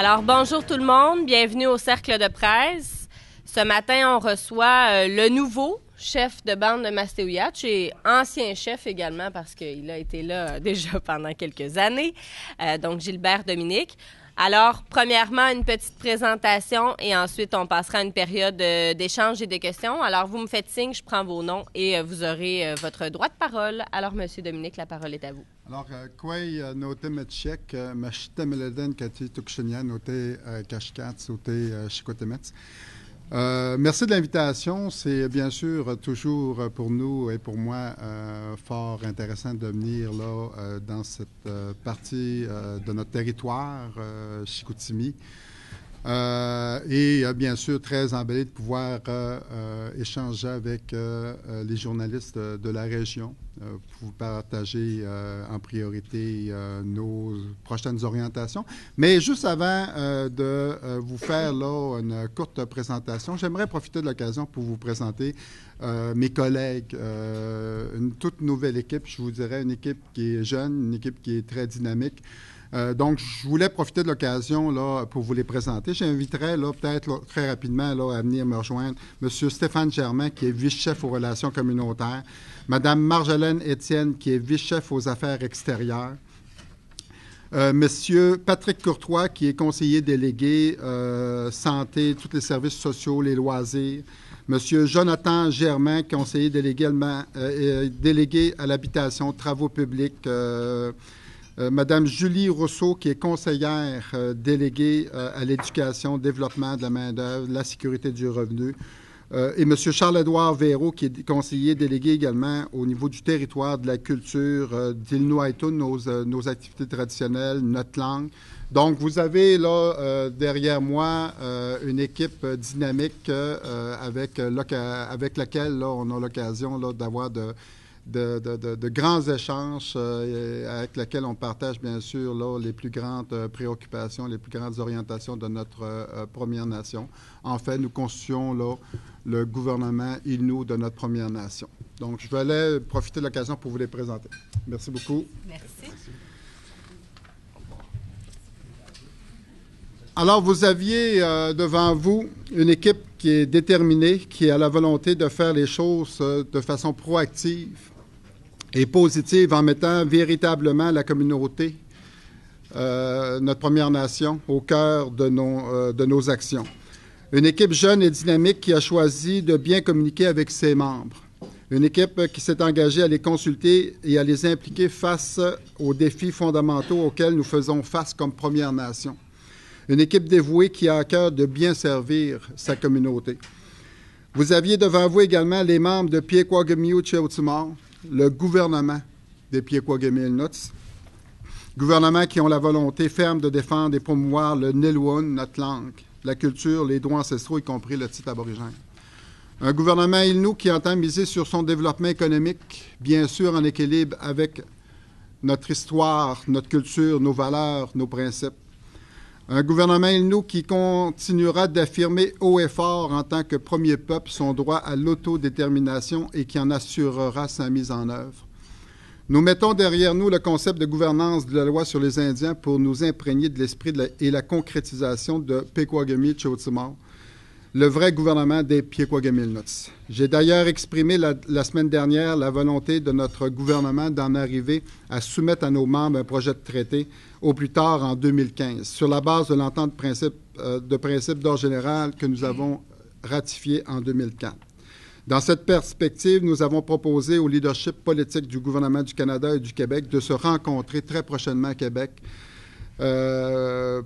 Alors, bonjour tout le monde, bienvenue au Cercle de presse. Ce matin, on reçoit le nouveau chef de bande de Mastéouiatch et ancien chef également parce qu'il a été là déjà pendant quelques années, donc Gilbert Dominique. Alors, premièrement, une petite présentation et ensuite, on passera à une période d'échange et de questions. Alors, vous me faites signe, je prends vos noms et vous aurez votre droit de parole. Alors, Monsieur Dominique, la parole est à vous. Alors, Kwei noté Metchek, Machita Meleden, Kati Tukshenia, noté Kashkat, noté Chikotemets. Merci de l'invitation. C'est bien sûr toujours pour nous et pour moi fort intéressant de venir là dans cette partie de notre territoire, Chicoutimi. Et bien sûr, très emballé de pouvoir échanger avec les journalistes de la région pour vous partager en priorité nos prochaines orientations. Mais juste avant de vous faire là une courte présentation, j'aimerais profiter de l'occasion pour vous présenter mes collègues, une toute nouvelle équipe, je vous dirais, une équipe qui est jeune, une équipe qui est très dynamique. Donc, je voulais profiter de l'occasion là pour vous les présenter. J'inviterais là peut-être là, très rapidement là, à venir me rejoindre M. Stéphane Germain, qui est vice-chef aux relations communautaires, Mme Marjolaine Étienne, qui est vice-chef aux affaires extérieures, M. Patrick Courtois, qui est conseiller délégué santé, tous les services sociaux, les loisirs, M. Jonathan Germain, conseiller délégué à l'habitation, travaux publics, Madame Julie Rousseau, qui est conseillère déléguée à l'éducation, développement de la main-d'œuvre, la sécurité du revenu, et M. Charles-Édouard Véraud, qui est conseiller délégué également au niveau du territoire, de la culture, d'Ilnuaïtoun, nos activités traditionnelles, notre langue. Donc, vous avez là derrière moi une équipe dynamique avec laquelle là, on a l'occasion là, d'avoir de grands échanges avec lesquels on partage bien sûr là, les plus grandes préoccupations, les plus grandes orientations de notre Première Nation. En fait, nous constituons là, le gouvernement Innu de notre Première Nation. Donc, je vais profiter de l'occasion pour vous les présenter. Merci beaucoup. Merci. Alors, vous aviez devant vous une équipe qui est déterminée, qui a la volonté de faire les choses de façon proactive et positive en mettant véritablement la communauté, notre Première Nation, au cœur de nos actions. Une équipe jeune et dynamique qui a choisi de bien communiquer avec ses membres. Une équipe qui s'est engagée à les consulter et à les impliquer face aux défis fondamentaux auxquels nous faisons face comme Première Nation. Une équipe dévouée qui a à cœur de bien servir sa communauté. Vous aviez devant vous également les membres de Piekwagumiu-Tchioutimor, le gouvernement des Piekwagumiu-Nuts, gouvernement qui ont la volonté ferme de défendre et promouvoir le Nilwun, notre langue, la culture, les droits ancestraux, y compris le titre aborigène. Un gouvernement Innu qui entend miser sur son développement économique, bien sûr en équilibre avec notre histoire, notre culture, nos valeurs, nos principes. Un gouvernement Innu qui continuera d'affirmer haut et fort en tant que premier peuple son droit à l'autodétermination et qui en assurera sa mise en œuvre. Nous mettons derrière nous le concept de gouvernance de la loi sur les Indiens pour nous imprégner de l'esprit et la concrétisation de Piekwagumiu-Tchioutimor, le vrai gouvernement des Piekwagumiu-Nuts. J'ai d'ailleurs exprimé la semaine dernière la volonté de notre gouvernement d'en arriver à soumettre à nos membres un projet de traité au plus tard en 2015, sur la base de l'entente de principe d'ordre général que nous avons ratifié en 2004. Dans cette perspective, nous avons proposé au leadership politique du gouvernement du Canada et du Québec de se rencontrer très prochainement à Québec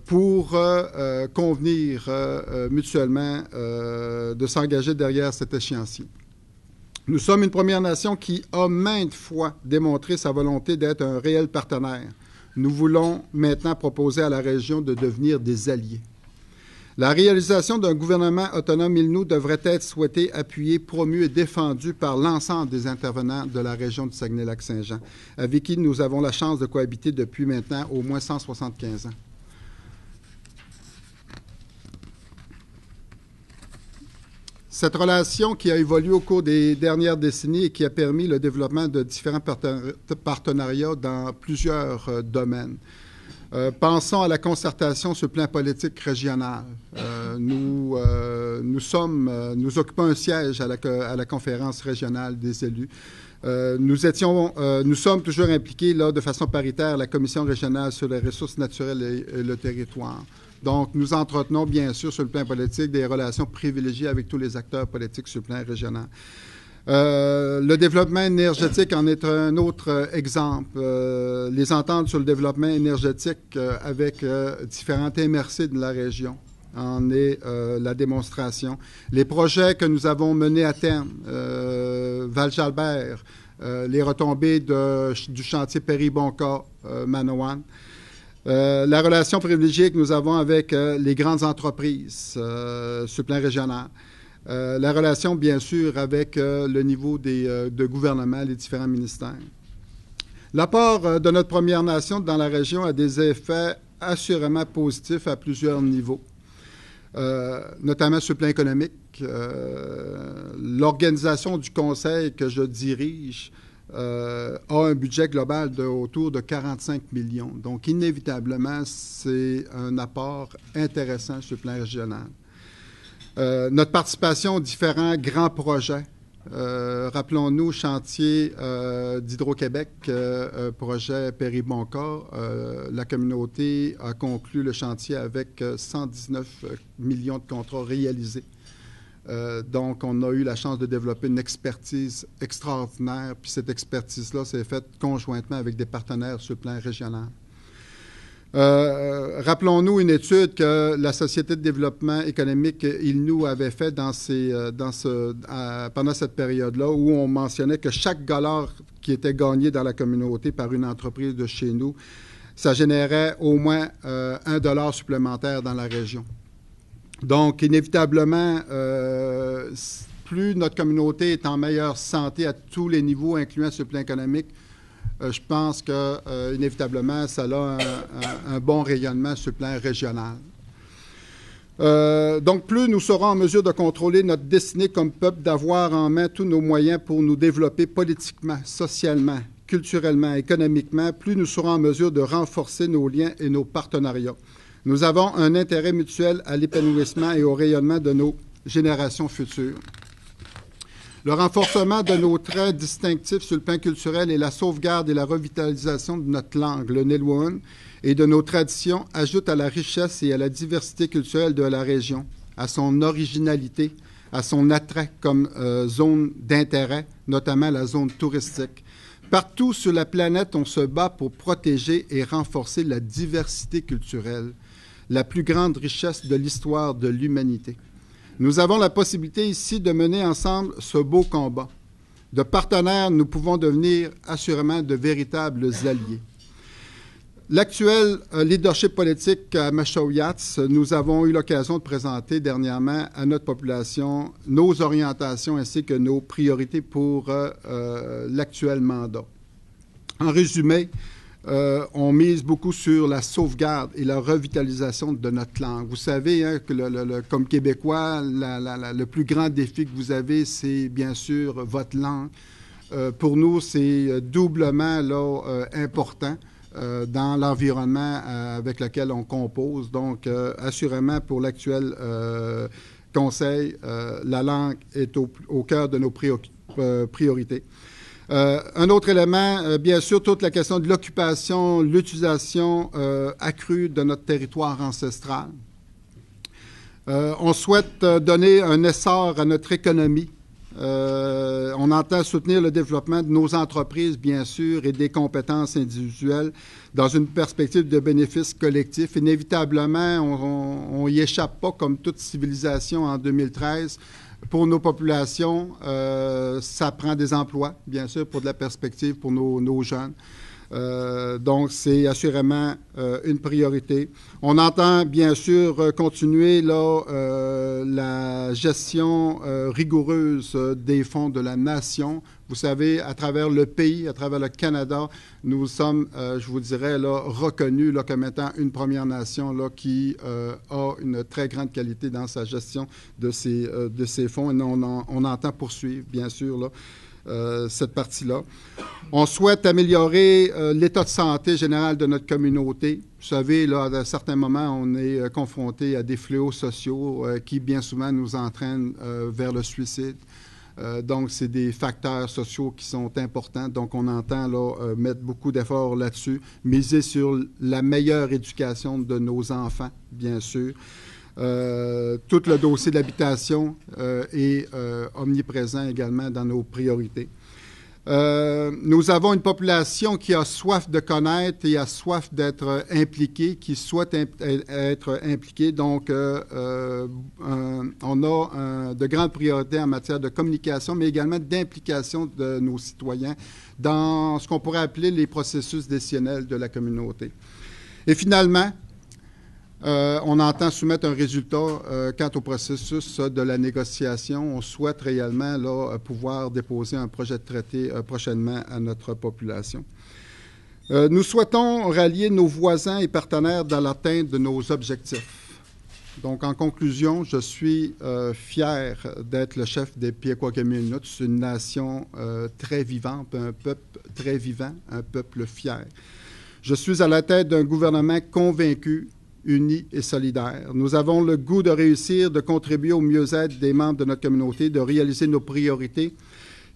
pour convenir mutuellement de s'engager derrière cet échéancier. Nous sommes une Première Nation qui a maintes fois démontré sa volonté d'être un réel partenaire. Nous voulons maintenant proposer à la région de devenir des alliés. La réalisation d'un gouvernement autonome Innu devrait être souhaitée, appuyée, promue et défendue par l'ensemble des intervenants de la région du Saguenay-Lac-Saint-Jean, avec qui nous avons la chance de cohabiter depuis maintenant au moins 175 ans. Cette relation qui a évolué au cours des dernières décennies et qui a permis le développement de différents partenariats dans plusieurs domaines. Pensons à la concertation sur le plan politique régional. Nous occupons un siège à la conférence régionale des élus. Nous sommes toujours impliqués là, de façon paritaire à la Commission régionale sur les ressources naturelles et le territoire. Donc, nous entretenons bien sûr sur le plan politique des relations privilégiées avec tous les acteurs politiques sur le plan régional. Le développement énergétique en est un autre exemple. Les ententes sur le développement énergétique avec différentes MRC de la région en est la démonstration. Les projets que nous avons menés à terme, Val-Jalbert, les retombées du chantier Péribonka, Manawan, la relation privilégiée que nous avons avec les grandes entreprises sur le plan régional. La relation, bien sûr, avec le niveau de gouvernement, les différents ministères. L'apport de notre Première Nation dans la région a des effets assurément positifs à plusieurs niveaux, notamment sur le plan économique. L'organisation du conseil que je dirige a un budget global autour de 45 millions. Donc, inévitablement, c'est un apport intéressant sur le plan régional. Notre participation aux différents grands projets. Rappelons-nous, chantier d'Hydro-Québec, projet Péribonka. La communauté a conclu le chantier avec 119 millions de contrats réalisés. Donc, on a eu la chance de développer une expertise extraordinaire. Puis cette expertise-là s'est faite conjointement avec des partenaires sur le plan régional. Rappelons-nous une étude que la Société de développement économique ILNU avait fait pendant cette période-là, où on mentionnait que chaque dollar qui était gagné dans la communauté par une entreprise de chez nous, ça générait au moins $1 supplémentaire dans la région. Donc, inévitablement, plus notre communauté est en meilleure santé à tous les niveaux, incluant sur le plan économique, je pense que, inévitablement, ça a un bon rayonnement sur le plan régional. Donc, plus nous serons en mesure de contrôler notre destinée comme peuple, d'avoir en main tous nos moyens pour nous développer politiquement, socialement, culturellement, économiquement, plus nous serons en mesure de renforcer nos liens et nos partenariats. Nous avons un intérêt mutuel à l'épanouissement et au rayonnement de nos générations futures. Le renforcement de nos traits distinctifs sur le plan culturel et la sauvegarde et la revitalisation de notre langue, le Nilwuun, et de nos traditions ajoute à la richesse et à la diversité culturelle de la région, à son originalité, à son attrait comme zone d'intérêt, notamment la zone touristique. Partout sur la planète, on se bat pour protéger et renforcer la diversité culturelle, la plus grande richesse de l'histoire de l'humanité. Nous avons la possibilité ici de mener ensemble ce beau combat. De partenaires, nous pouvons devenir assurément de véritables alliés. L'actuel leadership politique à Mastaouiatz, nous avons eu l'occasion de présenter dernièrement à notre population nos orientations ainsi que nos priorités pour l'actuel mandat. En résumé, on mise beaucoup sur la sauvegarde et la revitalisation de notre langue. Vous savez hein, que comme Québécois, le plus grand défi que vous avez, c'est bien sûr votre langue. Pour nous, c'est doublement là, important dans l'environnement avec lequel on compose. Donc, assurément, pour l'actuel Conseil, la langue est au cœur de nos priorités. Un autre élément, bien sûr, toute la question de l'occupation, l'utilisation accrue de notre territoire ancestral. On souhaite donner un essor à notre économie. On entend soutenir le développement de nos entreprises, bien sûr, et des compétences individuelles dans une perspective de bénéfice collectif. Inévitablement, on y échappe pas, comme toute civilisation en 2013. Pour nos populations, ça prend des emplois, bien sûr, pour de la perspective pour nos jeunes. Donc, c'est assurément une priorité. On entend, bien sûr, continuer là, la gestion rigoureuse des fonds de la nation. Vous savez, à travers le pays, à travers le Canada, nous sommes, je vous dirais, là, reconnus là, comme étant une Première Nation là, qui a une très grande qualité dans sa gestion de ces fonds. Et on entend poursuivre, bien sûr, là, cette partie-là. On souhaite améliorer l'état de santé général de notre communauté. Vous savez, là, à certains moments, on est confronté à des fléaux sociaux qui, bien souvent, nous entraînent vers le suicide. Donc, c'est des facteurs sociaux qui sont importants. Donc, on entend là, mettre beaucoup d'efforts là-dessus, miser sur la meilleure éducation de nos enfants, bien sûr. Tout le dossier de l'habitation est omniprésent également dans nos priorités. Nous avons une population qui a soif de connaître et a soif d'être impliquée, qui souhaite être impliquée. Donc, on a de grandes priorités en matière de communication, mais également d'implication de nos citoyens dans ce qu'on pourrait appeler les processus décisionnels de la communauté. Et finalement, on entend soumettre un résultat quant au processus de la négociation. On souhaite réellement là, pouvoir déposer un projet de traité prochainement à notre population. Nous souhaitons rallier nos voisins et partenaires dans l'atteinte de nos objectifs. Donc, en conclusion, je suis fier d'être le chef des Piekwakiamiut. C'est une nation très vivante, un peuple très vivant, un peuple fier. Je suis à la tête d'un gouvernement convaincu, unis et solidaires. Nous avons le goût de réussir, de contribuer au mieux-être des membres de notre communauté, de réaliser nos priorités,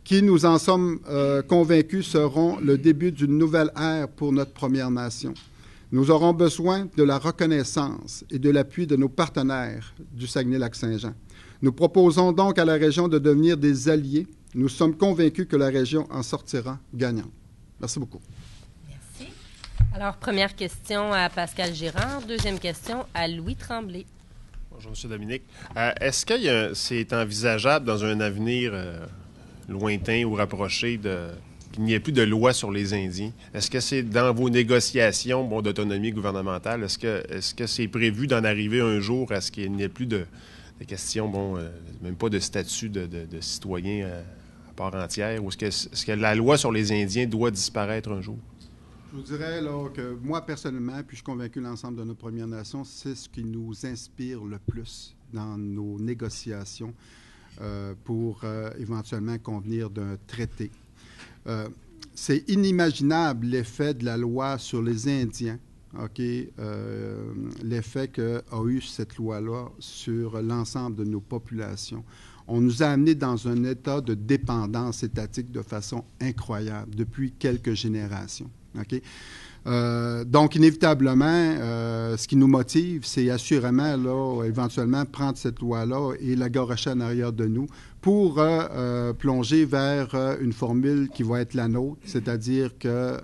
qui, nous en sommes convaincus, seront le début d'une nouvelle ère pour notre Première Nation. Nous aurons besoin de la reconnaissance et de l'appui de nos partenaires du Saguenay-Lac-Saint-Jean. Nous proposons donc à la région de devenir des alliés. Nous sommes convaincus que la région en sortira gagnante. Merci beaucoup. Alors, première question à Pascal Girard. Deuxième question à Louis Tremblay. Bonjour, M. Dominique. Est-ce que c'est envisageable dans un avenir lointain ou rapproché qu'il n'y ait plus de loi sur les Indiens? Est-ce que c'est dans vos négociations d'autonomie gouvernementale? Est-ce que c'est prévu d'en arriver un jour à ce qu'il n'y ait plus de questions, même pas de statut de citoyen à part entière? Ou est-ce que la loi sur les Indiens doit disparaître un jour? Je vous dirais là, que moi, personnellement, puis je suis convaincu l'ensemble de notre Première Nation, c'est ce qui nous inspire le plus dans nos négociations pour éventuellement convenir d'un traité. C'est inimaginable l'effet de la loi sur les Indiens, l'effet qu'a eu cette loi-là sur l'ensemble de nos populations. On nous a amenés dans un état de dépendance étatique de façon incroyable depuis quelques générations. Okay? Donc, inévitablement, ce qui nous motive, c'est assurément, là, éventuellement, prendre cette loi-là et la garocher en arrière de nous pour plonger vers une formule qui va être la nôtre, c'est-à-dire que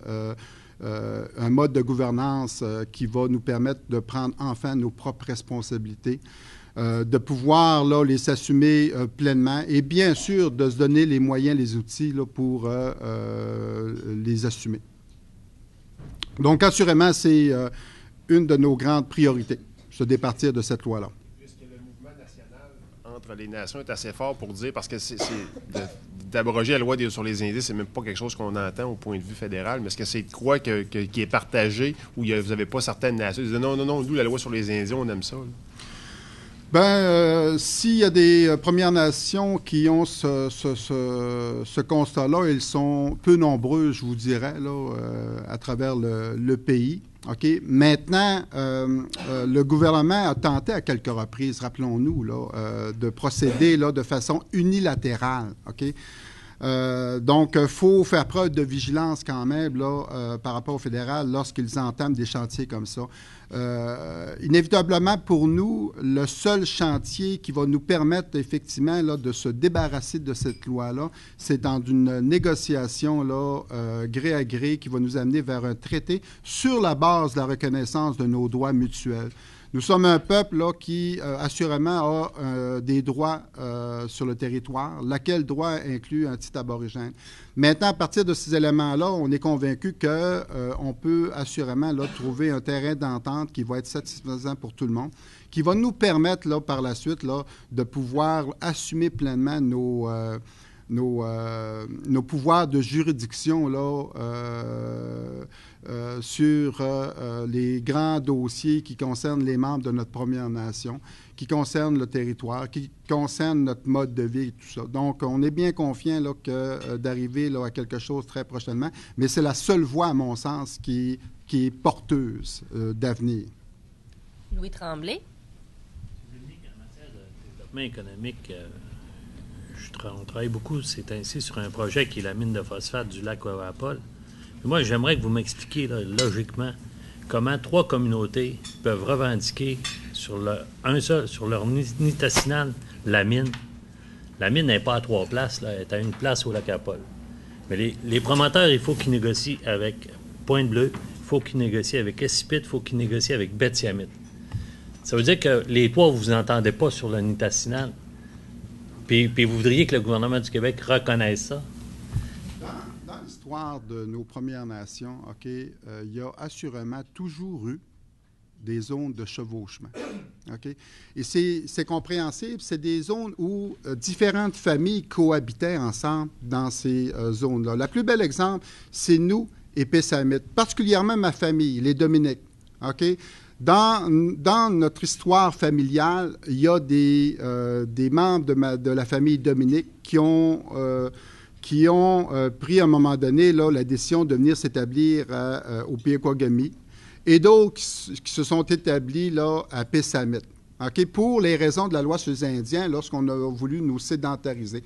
un mode de gouvernance qui va nous permettre de prendre enfin nos propres responsabilités, de pouvoir là, les assumer pleinement et bien sûr de se donner les moyens, les outils là, pour les assumer. Donc, assurément, c'est une de nos grandes priorités, se départir de cette loi-là. Puisque le mouvement national entre les nations est assez fort pour dire, parce que d'abroger la loi sur les Indiens, c'est même pas quelque chose qu'on entend au point de vue fédéral, mais est-ce que c'est de quoi qui est partagé où vous n'avez pas certaines nations qui disent non, nous, la loi sur les Indiens, on aime ça, là. Bien, s'il y a des Premières Nations qui ont ce constat-là, ils sont peu nombreux, je vous dirais, là, à travers le pays. OK? Maintenant, le gouvernement a tenté à quelques reprises, rappelons-nous, là, de procéder là, de façon unilatérale. OK? Donc, il faut faire preuve de vigilance quand même là, par rapport au fédéral lorsqu'ils entament des chantiers comme ça. Inévitablement, pour nous, le seul chantier qui va nous permettre effectivement là, de se débarrasser de cette loi-là, c'est dans une négociation là, gré à gré qui va nous amener vers un traité sur la base de la reconnaissance de nos droits mutuels. Nous sommes un peuple là, qui, assurément, a des droits sur le territoire, laquelle droit inclut un titre aborigène. Maintenant, à partir de ces éléments-là, on est convaincu qu'on peut assurément là, trouver un terrain d'entente qui va être satisfaisant pour tout le monde, qui va nous permettre là, par la suite là, de pouvoir assumer pleinement nos pouvoirs de juridiction là, sur les grands dossiers qui concernent les membres de notre Première Nation, qui concernent le territoire, qui concernent notre mode de vie et tout ça. Donc, on est bien confiant là, d'arriver là, à quelque chose très prochainement, mais c'est la seule voie, à mon sens, qui est porteuse d'avenir. Louis Tremblay. En matière de développement économique, on travaille beaucoup c'est ainsi sur un projet qui est la mine de phosphate du lac Wawapol. Moi, j'aimerais que vous m'expliquiez là, logiquement comment 3 communautés peuvent revendiquer sur leur nitacinale la mine. La mine n'est pas à 3 places, là, elle est à 1 place au lac Apol. Mais les promoteurs, il faut qu'ils négocient avec Pointe-Bleue, il faut qu'ils négocient avec Escipit, il faut qu'ils négocient avec Betty-Amite. Ça veut dire que les 3, vous n'entendez pas sur le nitacinale. Puis vous voudriez que le gouvernement du Québec reconnaisse ça? Dans l'histoire de nos Premières Nations, OK, il y a assurément toujours eu des zones de chevauchement. OK? Et c'est compréhensible, c'est des zones où différentes familles cohabitaient ensemble dans ces zones-là. Le plus bel exemple, c'est nous et Pessamite, particulièrement ma famille, les Dominiques. OK? Dans notre histoire familiale, il y a des membres de la famille Dominique qui ont pris à un moment donné là, la décision de venir s'établir au Piaquagami et d'autres qui se sont établis là, à Pessamite, OK, pour les raisons de la loi sur les Indiens lorsqu'on a voulu nous sédentariser.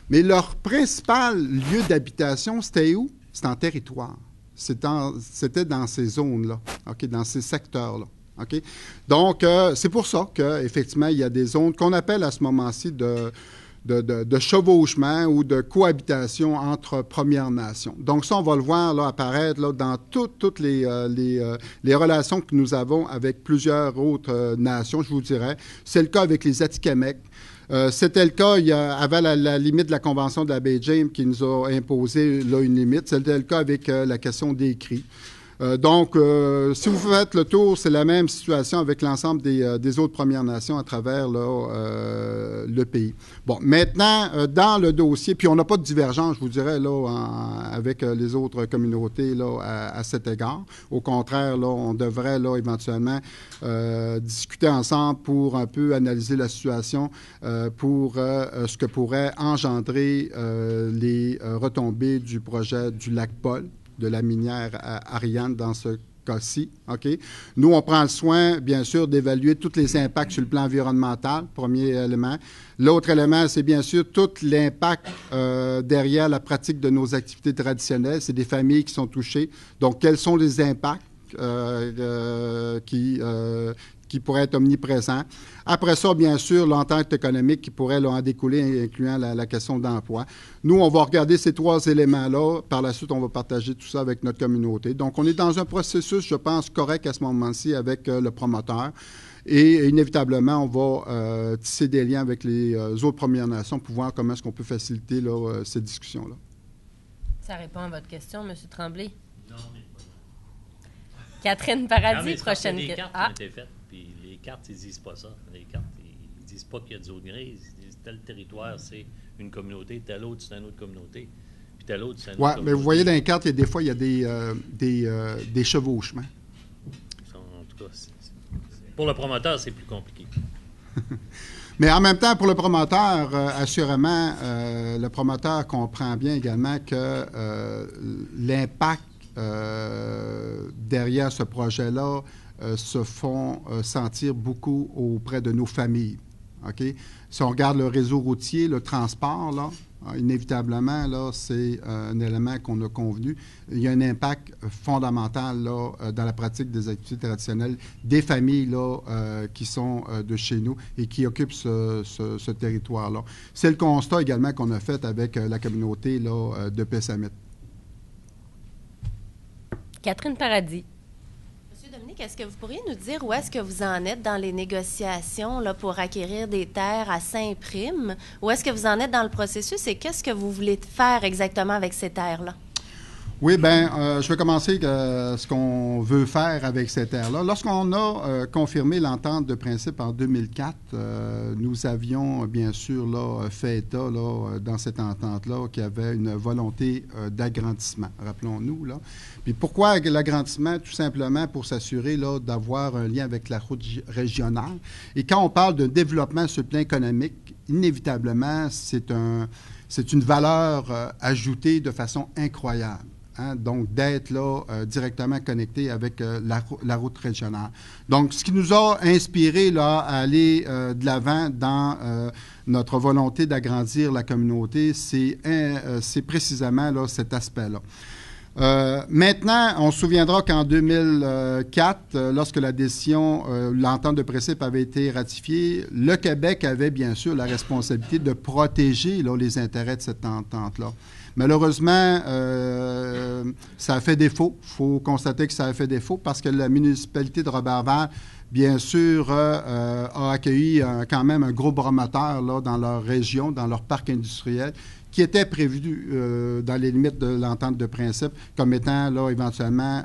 Mais leur principal lieu d'habitation, c'était où? C'était en territoire. C'était dans ces zones-là, OK, dans ces secteurs-là. OK? Donc, c'est pour ça qu'effectivement, il y a des zones qu'on appelle à ce moment-ci de chevauchement ou de cohabitation entre Premières Nations. Donc, ça, on va le voir là, apparaître là, dans toutes les relations que nous avons avec plusieurs autres nations, je vous dirais. C'est le cas avec les Atikamekw. C'était le cas avant la limite de la Convention de la baie James qui nous a imposé là, une limite. C'était le cas avec la question des cris. Donc, si vous faites le tour, c'est la même situation avec l'ensemble des autres Premières Nations à travers là, le pays. Bon, maintenant, dans le dossier, puis on n'a pas de divergence, je vous dirais, là, avec les autres communautés là, à cet égard. Au contraire, là, on devrait là, éventuellement discuter ensemble pour un peu analyser la situation, pour ce que pourrait engendrer les retombées du projet du lac Paul, de la minière Ariane dans ce cas-ci. OK? Nous, on prend le soin, bien sûr, d'évaluer tous les impacts sur le plan environnemental, premier élément. L'autre élément, c'est bien sûr tout l'impact derrière la pratique de nos activités traditionnelles. C'est des familles qui sont touchées. Donc, quels sont les impacts qui pourraient être omniprésents? Après ça, bien sûr, l'entente économique qui pourrait là, en découler, incluant la question d'emploi. Nous, on va regarder ces 3 éléments-là. Par la suite, on va partager tout ça avec notre communauté. Donc, on est dans un processus, je pense, correct à ce moment-ci avec le promoteur. Et inévitablement, on va tisser des liens avec les autres Premières Nations pour voir comment est-ce qu'on peut faciliter là, ces discussions-là. Ça répond à votre question, M. Tremblay? Non, mais pas. Catherine Paradis, prochaine question. Les cartes ont été faites, puis les cartes, ils disent pas ça. Les cartes, ils disent pas qu'il y a de zone grise. Ils disent tel territoire, c'est une communauté, tel autre, c'est une autre communauté, puis tel autre, c'est une autre communauté. Oui, mais vous voyez dans les cartes, des fois, il y a des chevauchements. En tout cas, pour le promoteur, c'est plus compliqué. Mais en même temps, pour le promoteur, assurément, le promoteur comprend bien également que l'impact derrière ce projet-là se font sentir beaucoup auprès de nos familles. OK? Si on regarde le réseau routier, le transport, là, inévitablement, là, c'est un élément qu'on a convenu. Il y a un impact fondamental là, dans la pratique des activités traditionnelles des familles là, qui sont de chez nous et qui occupent ce territoire-là. C'est le constat également qu'on a fait avec la communauté là, de Pessamite. Catherine Paradis. Monsieur Dominique, est-ce que vous pourriez nous dire où est-ce que vous en êtes dans les négociations là, pour acquérir des terres à Saint-Prime? Où est-ce que vous en êtes dans le processus et qu'est-ce que vous voulez faire exactement avec ces terres-là? Oui, bien, je vais commencer ce qu'on veut faire avec cette terre-là. Lorsqu'on a confirmé l'entente de principe en 2004, nous avions bien sûr là, fait état là, dans cette entente-là qu'il y avait une volonté d'agrandissement, rappelons-nous. Là. Puis pourquoi l'agrandissement? Tout simplement pour s'assurer là, d'avoir un lien avec la route régionale. Et quand on parle de développement sur le plan économique, inévitablement, c'est une valeur ajoutée de façon incroyable. Hein, donc, d'être là directement connecté avec la route régionale. Donc, ce qui nous a inspiré là, à aller de l'avant dans notre volonté d'agrandir la communauté, c'est précisément là, cet aspect-là. Maintenant, on se souviendra qu'en 2004, lorsque la décision, l'entente de principe avait été ratifiée, le Québec avait bien sûr la responsabilité de protéger là, les intérêts de cette entente-là. Malheureusement, ça a fait défaut. Il faut constater que ça a fait défaut parce que la municipalité de Roberval, bien sûr, a accueilli quand même un gros promoteur là, dans leur région, dans leur parc industriel, qui était prévu dans les limites de l'entente de principe comme étant là, éventuellement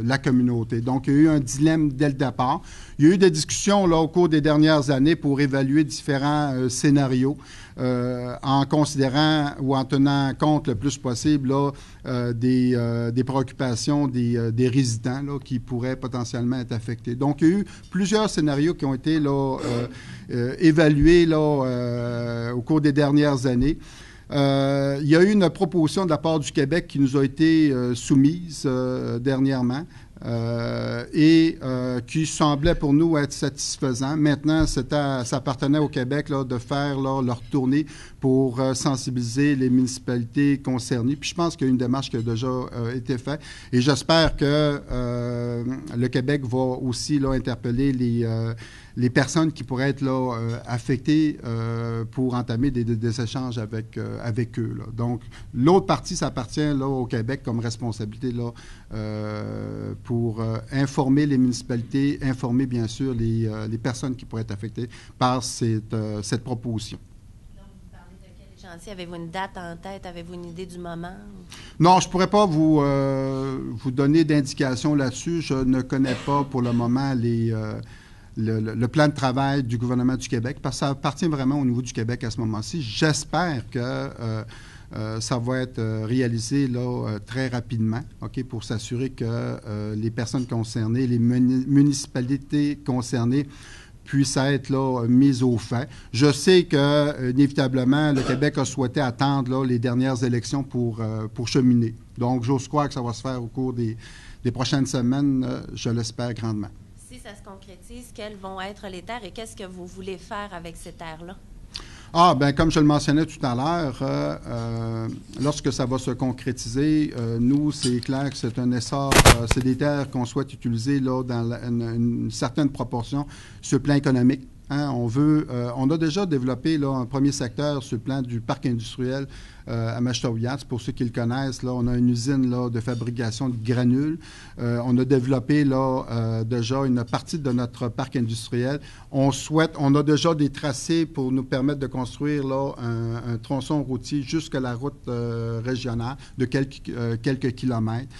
la communauté. Donc, il y a eu un dilemme dès le départ. Il y a eu des discussions là, au cours des dernières années pour évaluer différents scénarios en considérant ou en tenant compte le plus possible là, des préoccupations des résidents là, qui pourraient potentiellement être affectés. Donc, il y a eu plusieurs scénarios qui ont été là, évalués là, au cours des dernières années. Il y a eu une proposition de la part du Québec qui nous a été soumise dernièrement et qui semblait pour nous être satisfaisant. Maintenant, ça appartenait au Québec là, de faire là, leur tournée pour sensibiliser les municipalités concernées. Puis je pense qu'il y a une démarche qui a déjà été faite. Et j'espère que le Québec va aussi là, interpeller les personnes qui pourraient être là, affectées pour entamer des échanges avec eux. Là. Donc, l'autre partie, ça appartient là, au Québec comme responsabilité là, pour informer les municipalités, informer bien sûr les personnes qui pourraient être affectées par cette proposition. Donc, vous parlez de quel échéancier? Avez-vous une date en tête? Avez-vous une idée du moment? Non, je ne pourrais pas vous donner d'indications là-dessus. Je ne connais pas pour le moment le plan de travail du gouvernement du Québec, parce que ça appartient vraiment au niveau du Québec à ce moment-ci. J'espère que ça va être réalisé là, très rapidement, OK, pour s'assurer que les personnes concernées, les municipalités concernées puissent être là, mises au fait. Je sais que, inévitablement, le Québec a souhaité attendre là, les dernières élections pour cheminer. Donc, j'ose croire que ça va se faire au cours des prochaines semaines, je l'espère grandement. Si ça se concrétise, quelles vont être les terres et qu'est-ce que vous voulez faire avec ces terres-là? Ah, bien, comme je le mentionnais tout à l'heure, lorsque ça va se concrétiser, nous, c'est clair que c'est un essor, c'est des terres qu'on souhaite utiliser là, dans une certaine proportion sur le plan économique. Hein, on a déjà développé là, un premier secteur sur le plan du parc industriel à Mashtawiyat. Pour ceux qui le connaissent, là, on a une usine là, de fabrication de granules. On a développé là, déjà une partie de notre parc industriel. On a déjà des tracés pour nous permettre de construire là, un tronçon routier jusqu'à la route régionale de quelques kilomètres.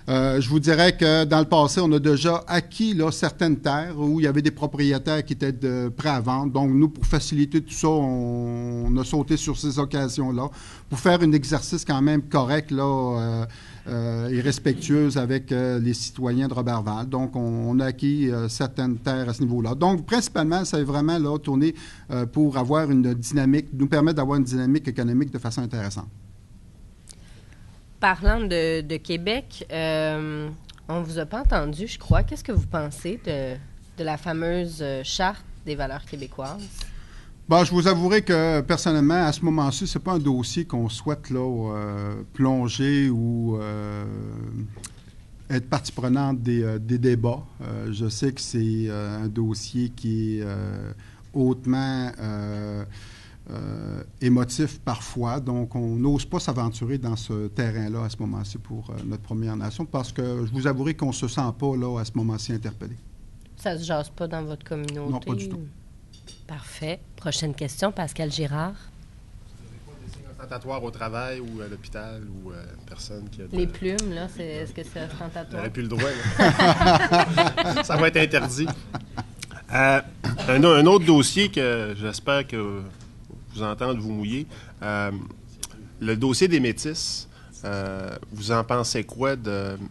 Je vous dirais que dans le passé, on a déjà acquis là, certaines terres où il y avait des propriétaires qui étaient prêts à vendre. Donc, nous, pour faciliter tout ça, on a sauté sur ces occasions-là pour faire un exercice quand même correct là, et respectueux avec les citoyens de Roberval. Donc, on a acquis certaines terres à ce niveau-là. Donc, principalement, ça est vraiment là, tourné pour avoir une dynamique, nous permettre d'avoir une dynamique économique de façon intéressante. Parlant de Québec, on ne vous a pas entendu, je crois. Qu'est-ce que vous pensez de la fameuse Charte des valeurs québécoises? Bon, je vous avouerai que, personnellement, à ce moment-ci, ce n'est pas un dossier qu'on souhaite là, plonger ou être partie prenante des débats. Je sais que c'est un dossier qui est hautement émotif parfois, donc on n'ose pas s'aventurer dans ce terrain-là à ce moment-ci pour notre Première Nation, parce que je vous avouerai qu'on ne se sent pas là à ce moment-ci interpellé. Ça ne se jase pas dans votre communauté? Non, pas du tout. Parfait. Prochaine question, Pascal Girard. Ostentatoire au travail ou à l'hôpital ou personne qui a... Les plumes, là, est-ce que c'est On ostentatoire? n'aurait plus le droit, là. Ça va être interdit. Un autre dossier que j'espère que vous entendez vous mouiller, le dossier des métis. Vous en pensez quoi?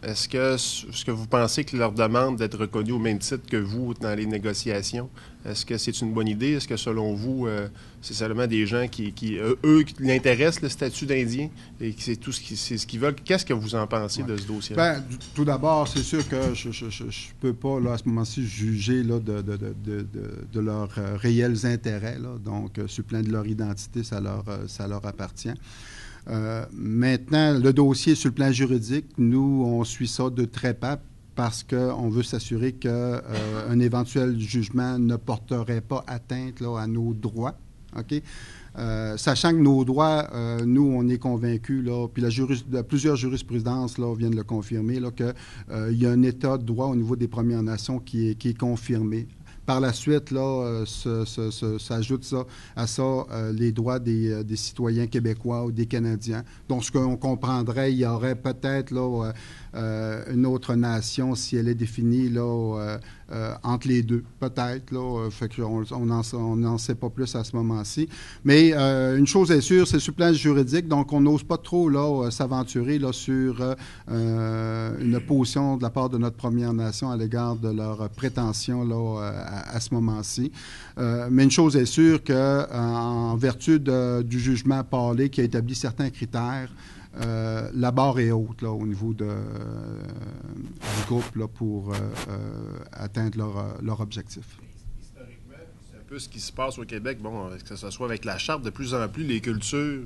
Est-ce que vous pensez que leur demande d'être reconnue au même titre que vous dans les négociations, est-ce que c'est une bonne idée? Est-ce que selon vous, c'est seulement des gens qui l'intéressent, le statut d'Indien, et que c'est ce qu'ils veulent? Qu'est-ce que vous en pensez de ce dossier-là? Bien, tout d'abord, c'est sûr que je ne peux pas, là, à ce moment-ci, juger là, de leurs réels intérêts. Là. Donc, sur le plan de leur identité, ça leur appartient. Maintenant, le dossier sur le plan juridique, nous, on suit ça de très près parce qu'on veut s'assurer qu'un éventuel jugement ne porterait pas atteinte là, à nos droits. OK? Sachant que nos droits, nous, on est convaincus, là, puis plusieurs jurisprudences là, viennent le confirmer, là, qu'il y a un état de droit au niveau des Premières Nations qui est confirmé. Par la suite, là, s'ajoute à ça les droits des citoyens québécois ou des Canadiens. Donc, ce qu'on comprendrait, il y aurait peut-être là, une autre nation, si elle est définie là, entre les deux, peut-être. Là, fait on n'en sait pas plus à ce moment-ci. Mais une chose est sûre, c'est sur le plan juridique, donc on n'ose pas trop là, s'aventurer là, sur une position de la part de notre Première Nation à l'égard de leurs prétentions là, à ce moment-ci. Mais une chose est sûre qu'en vertu du jugement parlé qui a établi certains critères, la barre est haute là, au niveau du groupe là, pour atteindre leur objectif. Historiquement, c'est un peu ce qui se passe au Québec, bon, que ce soit avec la Charte, de plus en plus, les cultures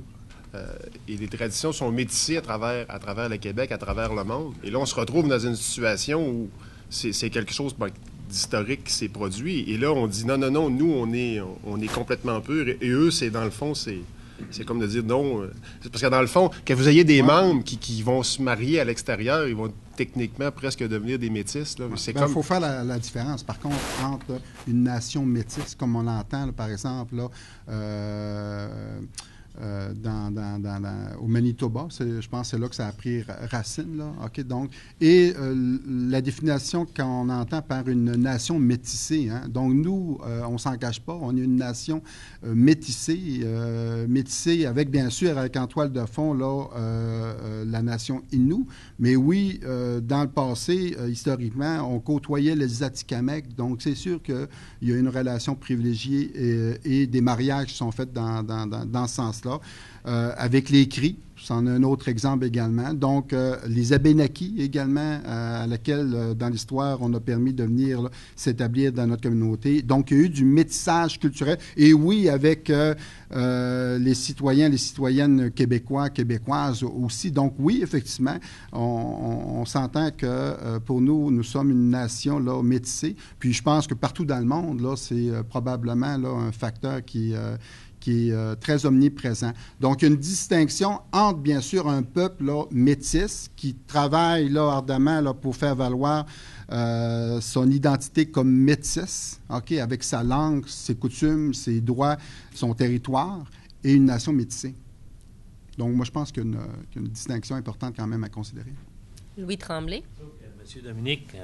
et les traditions sont métissées à travers le Québec, à travers le monde. Et là, on se retrouve dans une situation où c'est quelque chose d'historique qui s'est produit. Et là, on dit non, nous, on est complètement pur. Et eux, c'est dans le fond, c'est comme de dire non. C'est parce que dans le fond, que vous ayez des membres qui vont se marier à l'extérieur, ils vont techniquement presque devenir des métis. Il faut faire la différence, par contre, entre une nation métisse, comme on l'entend, là, par exemple, là, au Manitoba, je pense que c'est là que ça a pris racine, là, OK, donc, et la définition qu'on entend par une nation métissée, hein, donc nous, on ne s'en cache pas, on est une nation métissée avec, bien sûr, avec en toile de fond, là, la nation Innu, mais oui, dans le passé, historiquement, on côtoyait les Atikamekw, donc c'est sûr qu'il y a une relation privilégiée et des mariages qui sont faits dans ce sens-là. Avec les Cris, c'en est un autre exemple également. Donc, les Abénakis également, à laquelle, dans l'histoire, on a permis de venir s'établir dans notre communauté. Donc, il y a eu du métissage culturel. Et oui, avec les citoyens, les citoyennes québécois, québécoises aussi. Donc, oui, effectivement, on s'entend que pour nous, nous sommes une nation là, métissée. Puis, je pense que partout dans le monde, là, c'est probablement là, un facteur qui est très omniprésent. Donc, il y a une distinction entre, bien sûr, un peuple là, métis qui travaille là, ardemment là, pour faire valoir son identité comme métis, okay, avec sa langue, ses coutumes, ses droits, son territoire, et une nation métissée. Donc, moi, je pense qu'il y a une distinction importante quand même à considérer. Louis Tremblay. Monsieur Dominique,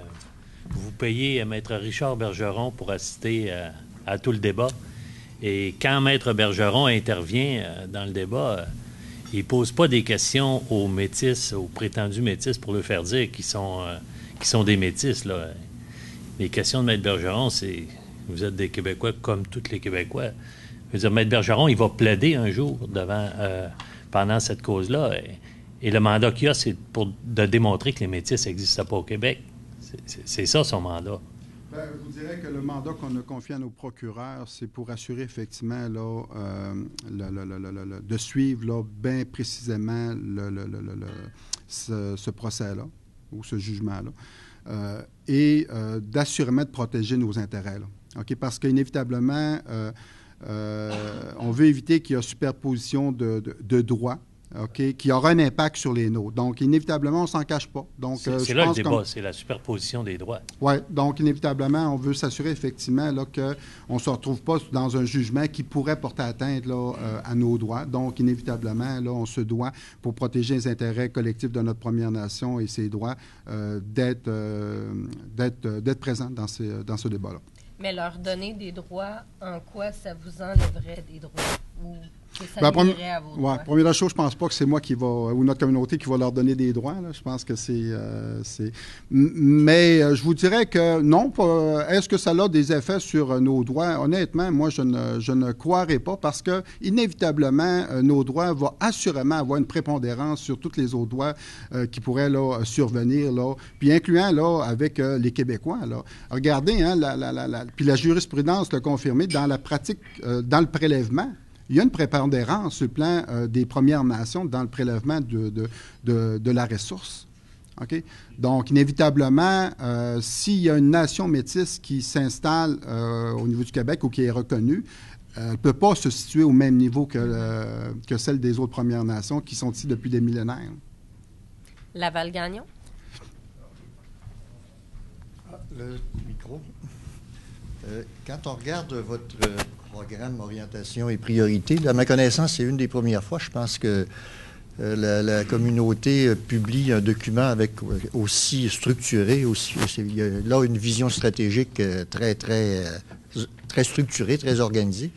vous payez Maître Richard Bergeron pour assister à tout le débat. Et quand Maître Bergeron intervient dans le débat, il ne pose pas des questions aux métis, aux prétendus métis, pour leur faire dire qu'ils sont des métis. Là. Les questions de Maître Bergeron, c'est « vous êtes des Québécois comme tous les Québécois ». Je veux dire, Maître Bergeron, il va plaider un jour pendant cette cause-là. Et le mandat qu'il a, c'est de démontrer que les métis n'existent pas au Québec. C'est ça, son mandat. Bien, je vous dirais que le mandat qu'on a confié à nos procureurs, c'est pour assurer effectivement là, de suivre là, bien précisément ce procès-là ou ce jugement-là et d'assurément de protéger nos intérêts. Là. Okay? Parce qu'inévitablement, on veut éviter qu'il y ait superposition de droits OK, qui aura un impact sur les nôtres. Donc, inévitablement, on ne s'en cache pas. Donc, c'est là le débat, c'est la superposition des droits. Oui, donc, inévitablement, on veut s'assurer effectivement qu'on ne se retrouve pas dans un jugement qui pourrait porter atteinte là, à nos droits. Donc, inévitablement, là, on se doit, pour protéger les intérêts collectifs de notre Première Nation et ses droits, d'être présent dans ce débat-là. Mais leur donner des droits, en quoi ça vous enlèverait des droits? Ou que ça nuirait à vos droits? Première chose, je ne pense pas que c'est moi qui va, ou notre communauté qui va leur donner des droits. Là. Je pense que c'est... Mais je vous dirais que non. Est-ce que ça a des effets sur nos droits? Honnêtement, moi, je ne croirais pas parce que, inévitablement, nos droits vont assurément avoir une prépondérance sur tous les autres droits qui pourraient là, survenir, là, puis incluant là, avec les Québécois. Là. Regardez, hein, puis la jurisprudence l'a confirmé, dans la pratique, dans le prélèvement, il y a une prépondérance sur le plan des Premières Nations dans le prélèvement de la ressource. Okay? Donc, inévitablement, s'il y a une nation métisse qui s'installe au niveau du Québec ou qui est reconnue, elle ne peut pas se situer au même niveau que celle des autres Premières Nations qui sont ici depuis des millénaires. Laval-Gagnon? Le micro. Quand on regarde votre programme Orientation et priorité, à ma connaissance, c'est une des premières fois, je pense que la communauté publie un document avec aussi structuré, il y a là une vision stratégique très structurée, très organisée.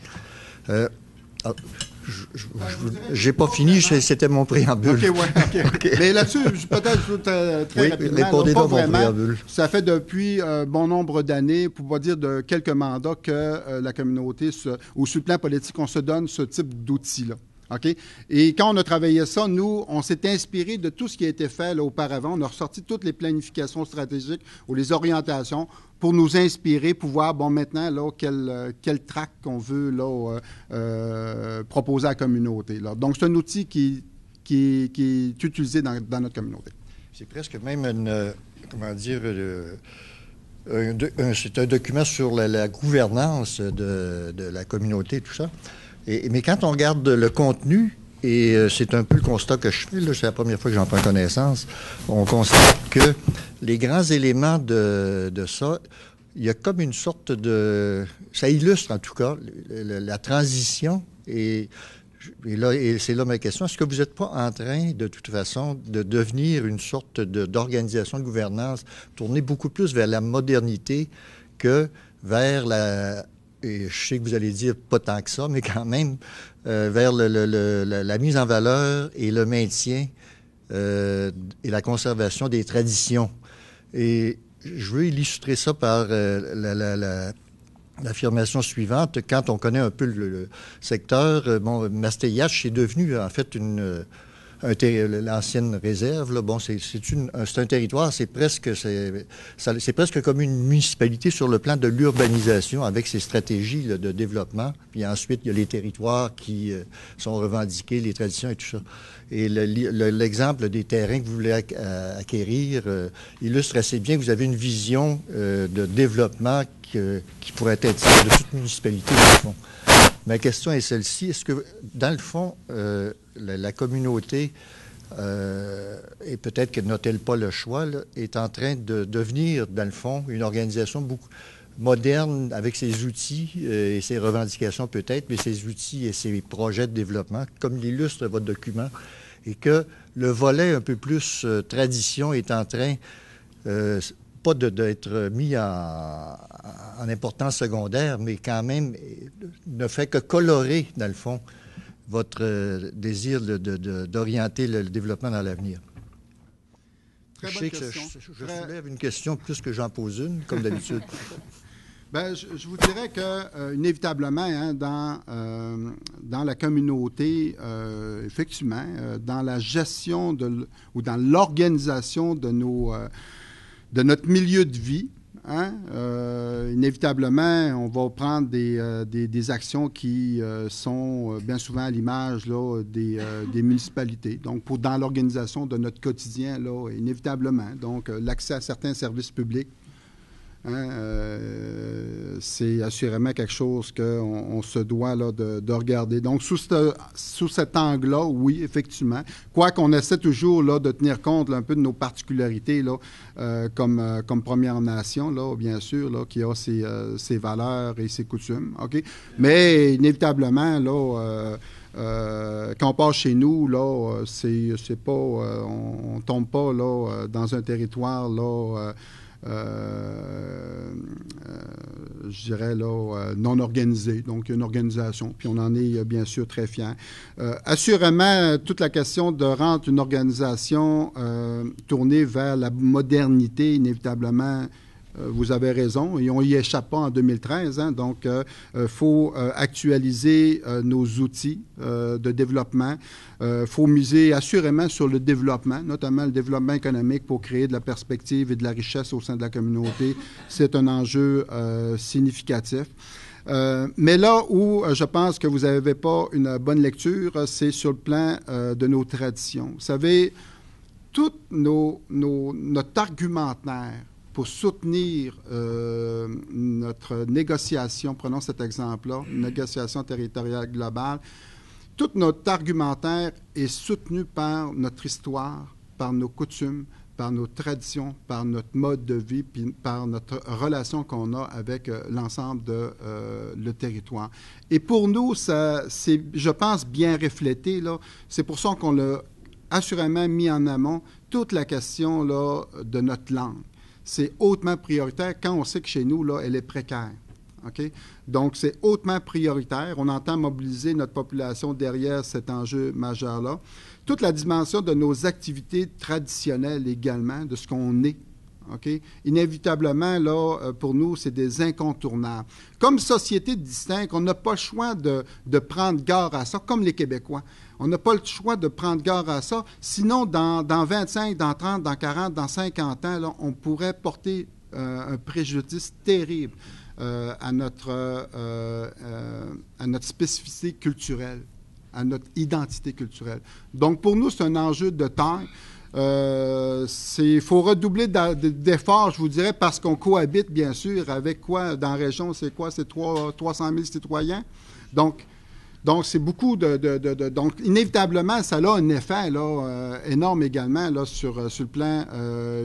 J'ai pas fini, c'était mon préambule. OK. Mais là-dessus, peut-être très rapidement, répondez pas dans mon préambule. Ça fait depuis bon nombre d'années, pour pas dire de quelques mandats, que la communauté, ou sur le plan politique, on se donne ce type d'outils-là. OK? Et quand on a travaillé ça, nous, on s'est inspiré de tout ce qui a été fait là, auparavant. On a ressorti toutes les planifications stratégiques ou les orientations pour nous inspirer, pour voir, bon, maintenant, là, quel track qu'on veut là, proposer à la communauté. Là. Donc, c'est un outil qui est utilisé dans notre communauté. C'est presque même c'est un document sur la gouvernance de la communauté, tout ça. Mais quand on regarde le contenu, et c'est un peu le constat que je fais, là, c'est la première fois que j'en prends connaissance, on constate que les grands éléments de ça, il y a comme une sorte de... Ça illustre en tout cas la transition, et c'est là ma question. Est-ce que vous n'êtes pas en train, de toute façon, de devenir une sorte d'organisation de gouvernance, tournée beaucoup plus vers la modernité que vers et je sais que vous allez dire pas tant que ça, mais quand même, vers la mise en valeur et le maintien et la conservation des traditions. Et je veux illustrer ça par l'affirmation suivante. Quand on connaît un peu le secteur, Mastéiache est devenu en fait l'ancienne réserve. Là, bon, c'est un territoire, c'est presque comme une municipalité sur le plan de l'urbanisation avec ses stratégies là, de développement. Puis ensuite, il y a les territoires qui sont revendiqués, les traditions et tout ça. Et l'exemple des terrains que vous voulez acquérir illustre assez bien que vous avez une vision de développement qui pourrait être celle de toute municipalité, dans le fond. Ma question est celle-ci. Est-ce que, dans le fond, la communauté, et peut-être qu'elle n'a-t-elle pas le choix, là, est en train de devenir, dans le fond, une organisation beaucoup moderne avec ses outils et ses revendications peut-être, mais ses outils et ses projets de développement, comme l'illustre votre document, et que le volet un peu plus tradition est en train, pas d'être mis en importance secondaire, mais quand même ne fait que colorer, dans le fond, votre désir d'orienter le développement dans l'avenir. Très Je bonne sais que question. je soulève une question plus que j'en pose une, comme d'habitude. Bien, je vous dirais que, inévitablement, hein, dans la communauté, effectivement, dans la gestion ou dans l'organisation de notre milieu de vie, hein, inévitablement, on va prendre des actions qui sont bien souvent à l'image là, des municipalités. Donc, dans l'organisation de notre quotidien, là, inévitablement. Donc, l'accès à certains services publics, Hein, c'est assurément quelque chose qu'on se doit là, de regarder. Donc, sous cet angle-là, oui, effectivement. Quoiqu'on essaie toujours là, de tenir compte là, un peu de nos particularités là, comme Première Nation, là, bien sûr, là, qui a ses valeurs et ses coutumes. OK? Mais inévitablement, là, quand on passe chez nous, là, c'est pas, on tombe pas là, dans un territoire là, je dirais là, non organisé. Donc, une organisation. Puis on en est bien sûr très fiers. Assurément, toute la question de rendre une organisation tournée vers la modernité, inévitablement, vous avez raison, et on n'y échappe pas en 2013. Hein, donc, il faut actualiser nos outils de développement. Il faut miser assurément sur le développement, notamment le développement économique pour créer de la perspective et de la richesse au sein de la communauté. C'est un enjeu significatif. Mais là où je pense que vous n'avez pas une bonne lecture, c'est sur le plan de nos traditions. Vous savez, tout notre argumentaire pour soutenir notre négociation, prenons cet exemple-là, négociation territoriale globale, tout notre argumentaire est soutenu par notre histoire, par nos coutumes, par nos traditions, par notre mode de vie, puis par notre relation qu'on a avec l'ensemble de le territoire. Et pour nous, ça, c'est, je pense, bien reflété, là. C'est pour ça qu'on l'a assurément mis en amont toute la question là, de notre langue. C'est hautement prioritaire quand on sait que chez nous, là, elle est précaire. OK? Donc, c'est hautement prioritaire. On entend mobiliser notre population derrière cet enjeu majeur-là. Toute la dimension de nos activités traditionnelles également, de ce qu'on est. OK? Inévitablement, là, pour nous, c'est des incontournables. Comme société distincte, on n'a pas le choix de prendre garde à ça, comme les Québécois. On n'a pas le choix de prendre garde à ça. Sinon, dans 25, dans 30, dans 40, dans 50 ans, là, on pourrait porter un préjudice terrible à notre spécificité culturelle, à notre identité culturelle. Donc, pour nous, c'est un enjeu de taille. Il faut redoubler d'efforts, je vous dirais, parce qu'on cohabite, bien sûr, avec quoi? Dans la région, c'est quoi? C'est 300 000 citoyens. Donc, c'est beaucoup donc, inévitablement, ça a un effet là, énorme également là, sur le plan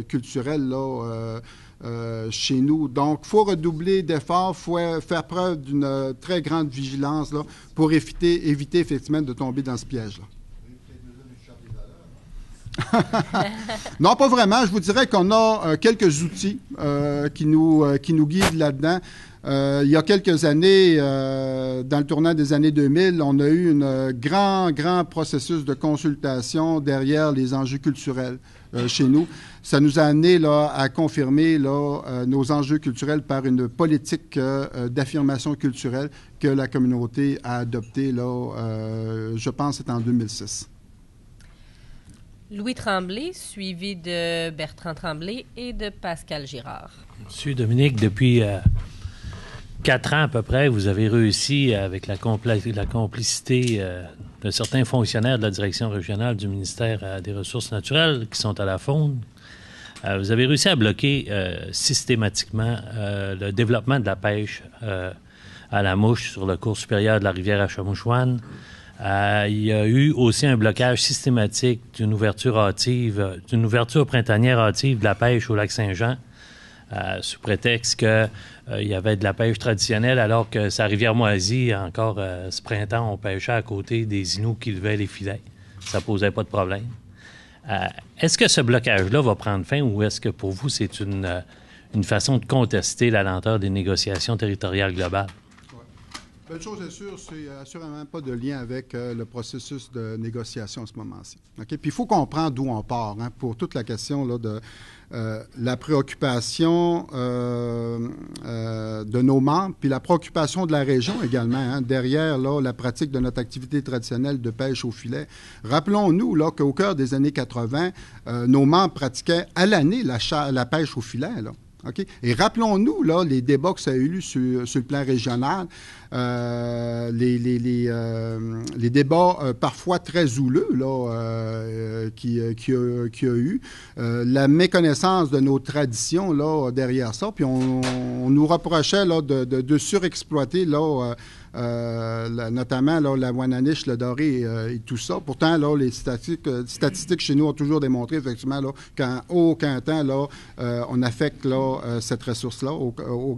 culturel là, chez nous. Donc, il faut redoubler d'efforts, il faut faire preuve d'une très grande vigilance là, pour éviter effectivement de tomber dans ce piège-là. Non, pas vraiment. Je vous dirais qu'on a quelques outils qui nous guident là-dedans. Il y a quelques années, dans le tournant des années 2000, on a eu un grand processus de consultation derrière les enjeux culturels chez nous. Ça nous a amené là, à confirmer là, nos enjeux culturels par une politique d'affirmation culturelle que la communauté a adoptée, là, je pense, c'est en 2006. Louis Tremblay, suivi de Bertrand Tremblay et de Pascal Girard. Monsieur Dominique, depuis 4 ans à peu près, vous avez réussi, avec la complicité de certains fonctionnaires de la direction régionale du ministère des Ressources naturelles qui sont à la faune, vous avez réussi à bloquer systématiquement le développement de la pêche à la mouche sur le cours supérieur de la rivière Achamouchouane. Il y a eu aussi un blocage systématique d'une ouverture printanière hâtive de la pêche au lac Saint-Jean, sous prétexte qu'il y avait de la pêche traditionnelle, alors que sa rivière Moisie, encore ce printemps, on pêchait à côté des Inuits qui levaient les filets. Ça posait pas de problème. Est-ce que ce blocage-là va prendre fin ou est-ce que pour vous, c'est une façon de contester la lenteur des négociations territoriales globales? Une chose est sûre, c'est assurément pas de lien avec le processus de négociation à ce moment-ci. Okay? Puis il faut comprendre d'où on part hein, pour toute la question là, de la préoccupation de nos membres, puis la préoccupation de la région également, hein, derrière là, la pratique de notre activité traditionnelle de pêche au filet. Rappelons-nous là, qu'au cœur des années 80, nos membres pratiquaient à l'année la pêche au filet. Là. OK? Et rappelons-nous, là, les débats que ça a eu sur le plan régional, les débats parfois très houleux là, qu'il y a eu, la méconnaissance de nos traditions là, derrière ça, puis on nous reprochait là, de surexploiter là, notamment là, la Wananiche, le doré et tout ça. Pourtant, là, les statistiques chez nous ont toujours démontré effectivement là, qu'en aucun temps là, on affecte là, cette ressource-là,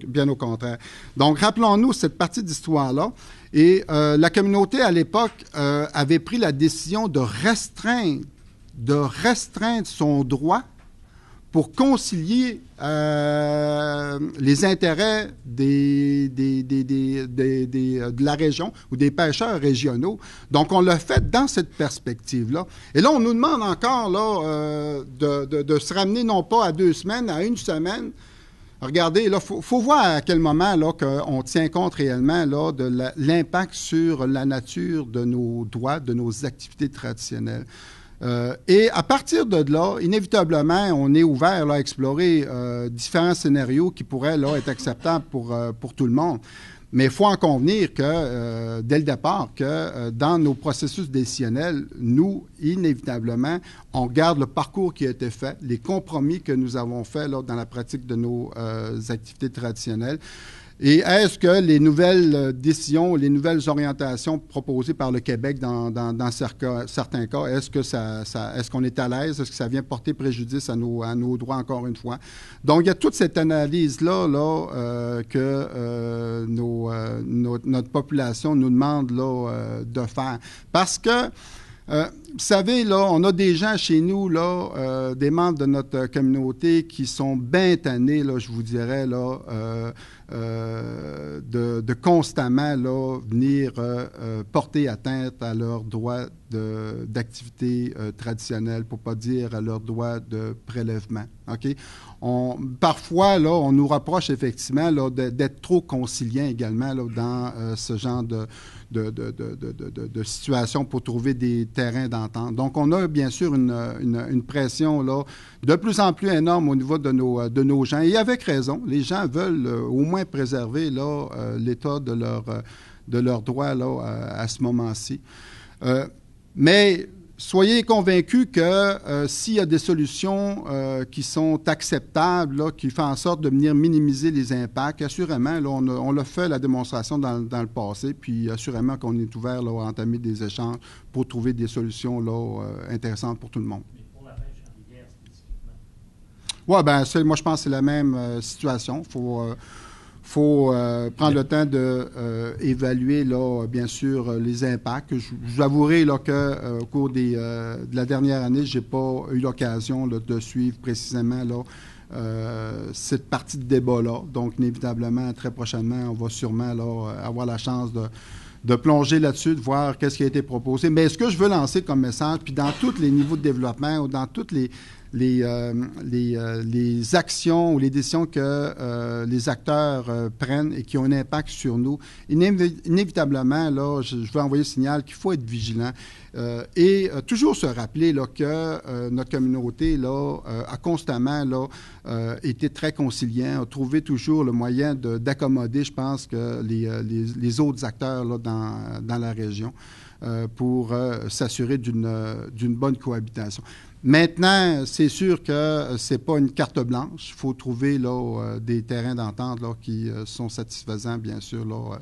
bien au contraire. Donc, rappelons-nous cette partie d'histoire-là. Et la communauté, à l'époque, avait pris la décision de restreindre son droit pour concilier les intérêts de la région ou des pêcheurs régionaux. Donc, on l'a fait dans cette perspective-là. Et là, on nous demande encore là, de se ramener non pas à 2 semaines, à 1 semaine. Regardez, là, faut voir à quel moment là, qu'on tient compte réellement là, de l'impact sur la nature de nos droits, de nos activités traditionnelles. Et à partir de là, inévitablement, on est ouvert là, à explorer différents scénarios qui pourraient là, être acceptables pour tout le monde. Mais il faut en convenir que, dès le départ, que dans nos processus décisionnels, nous, inévitablement, on garde le parcours qui a été fait, les compromis que nous avons faits là, dans la pratique de nos activités traditionnelles. Et est-ce que les nouvelles décisions, les nouvelles orientations proposées par le Québec dans certains cas, est-ce qu'on est à l'aise? Est-ce que ça vient porter préjudice à nos droits, encore une fois? Donc, il y a toute cette analyse-là que notre population nous demande là, de faire. Parce que, vous savez, là, on a des gens chez nous, là, des membres de notre communauté qui sont bien tannés, là, je vous dirais, là, de constamment là, venir porter atteinte à leurs droits d'activité traditionnelle, pour ne pas dire à leurs droits de prélèvement. OK? Parfois, là, on nous reproche effectivement là, d'être trop conciliant également là, dans ce genre de situation pour trouver des terrains d'entente. Donc, on a bien sûr une pression là, de plus en plus énorme au niveau de nos gens. Et avec raison, les gens veulent au moins préserver là, l'état de leurs droits là, à ce moment-ci. Mais soyez convaincus que s'il y a des solutions qui sont acceptables, là, qui font en sorte de venir minimiser les impacts, assurément, là, on l'a fait la démonstration dans le passé, puis assurément qu'on est ouvert là, à entamer des échanges pour trouver des solutions là, intéressantes pour tout le monde. Mais pour la pêche en rivière spécifiquement? Oui, bien, moi, je pense que c'est la même situation. Faut prendre le temps d'évaluer, là, bien sûr, les impacts. Je vous avouerai là, qu'au cours de la dernière année, je n'ai pas eu l'occasion là, de suivre précisément là, cette partie de débat-là. Donc, inévitablement, très prochainement, on va sûrement là, avoir la chance de plonger là-dessus, de voir qu'est-ce qui a été proposé. Mais ce que je veux lancer comme message, puis dans tous les niveaux de développement ou dans toutes les actions ou les décisions que les acteurs prennent et qui ont un impact sur nous, inévitablement, là, je veux envoyer le signal qu'il faut être vigilant et toujours se rappeler là, que notre communauté là, a constamment là, été très conciliant, a trouvé toujours le moyen d'accommoder, je pense, que les autres acteurs là, dans la région pour s'assurer d'une bonne cohabitation. Maintenant, c'est sûr que ce n'est pas une carte blanche. Il faut trouver là, des terrains d'entente là, qui sont satisfaisants, bien sûr, là,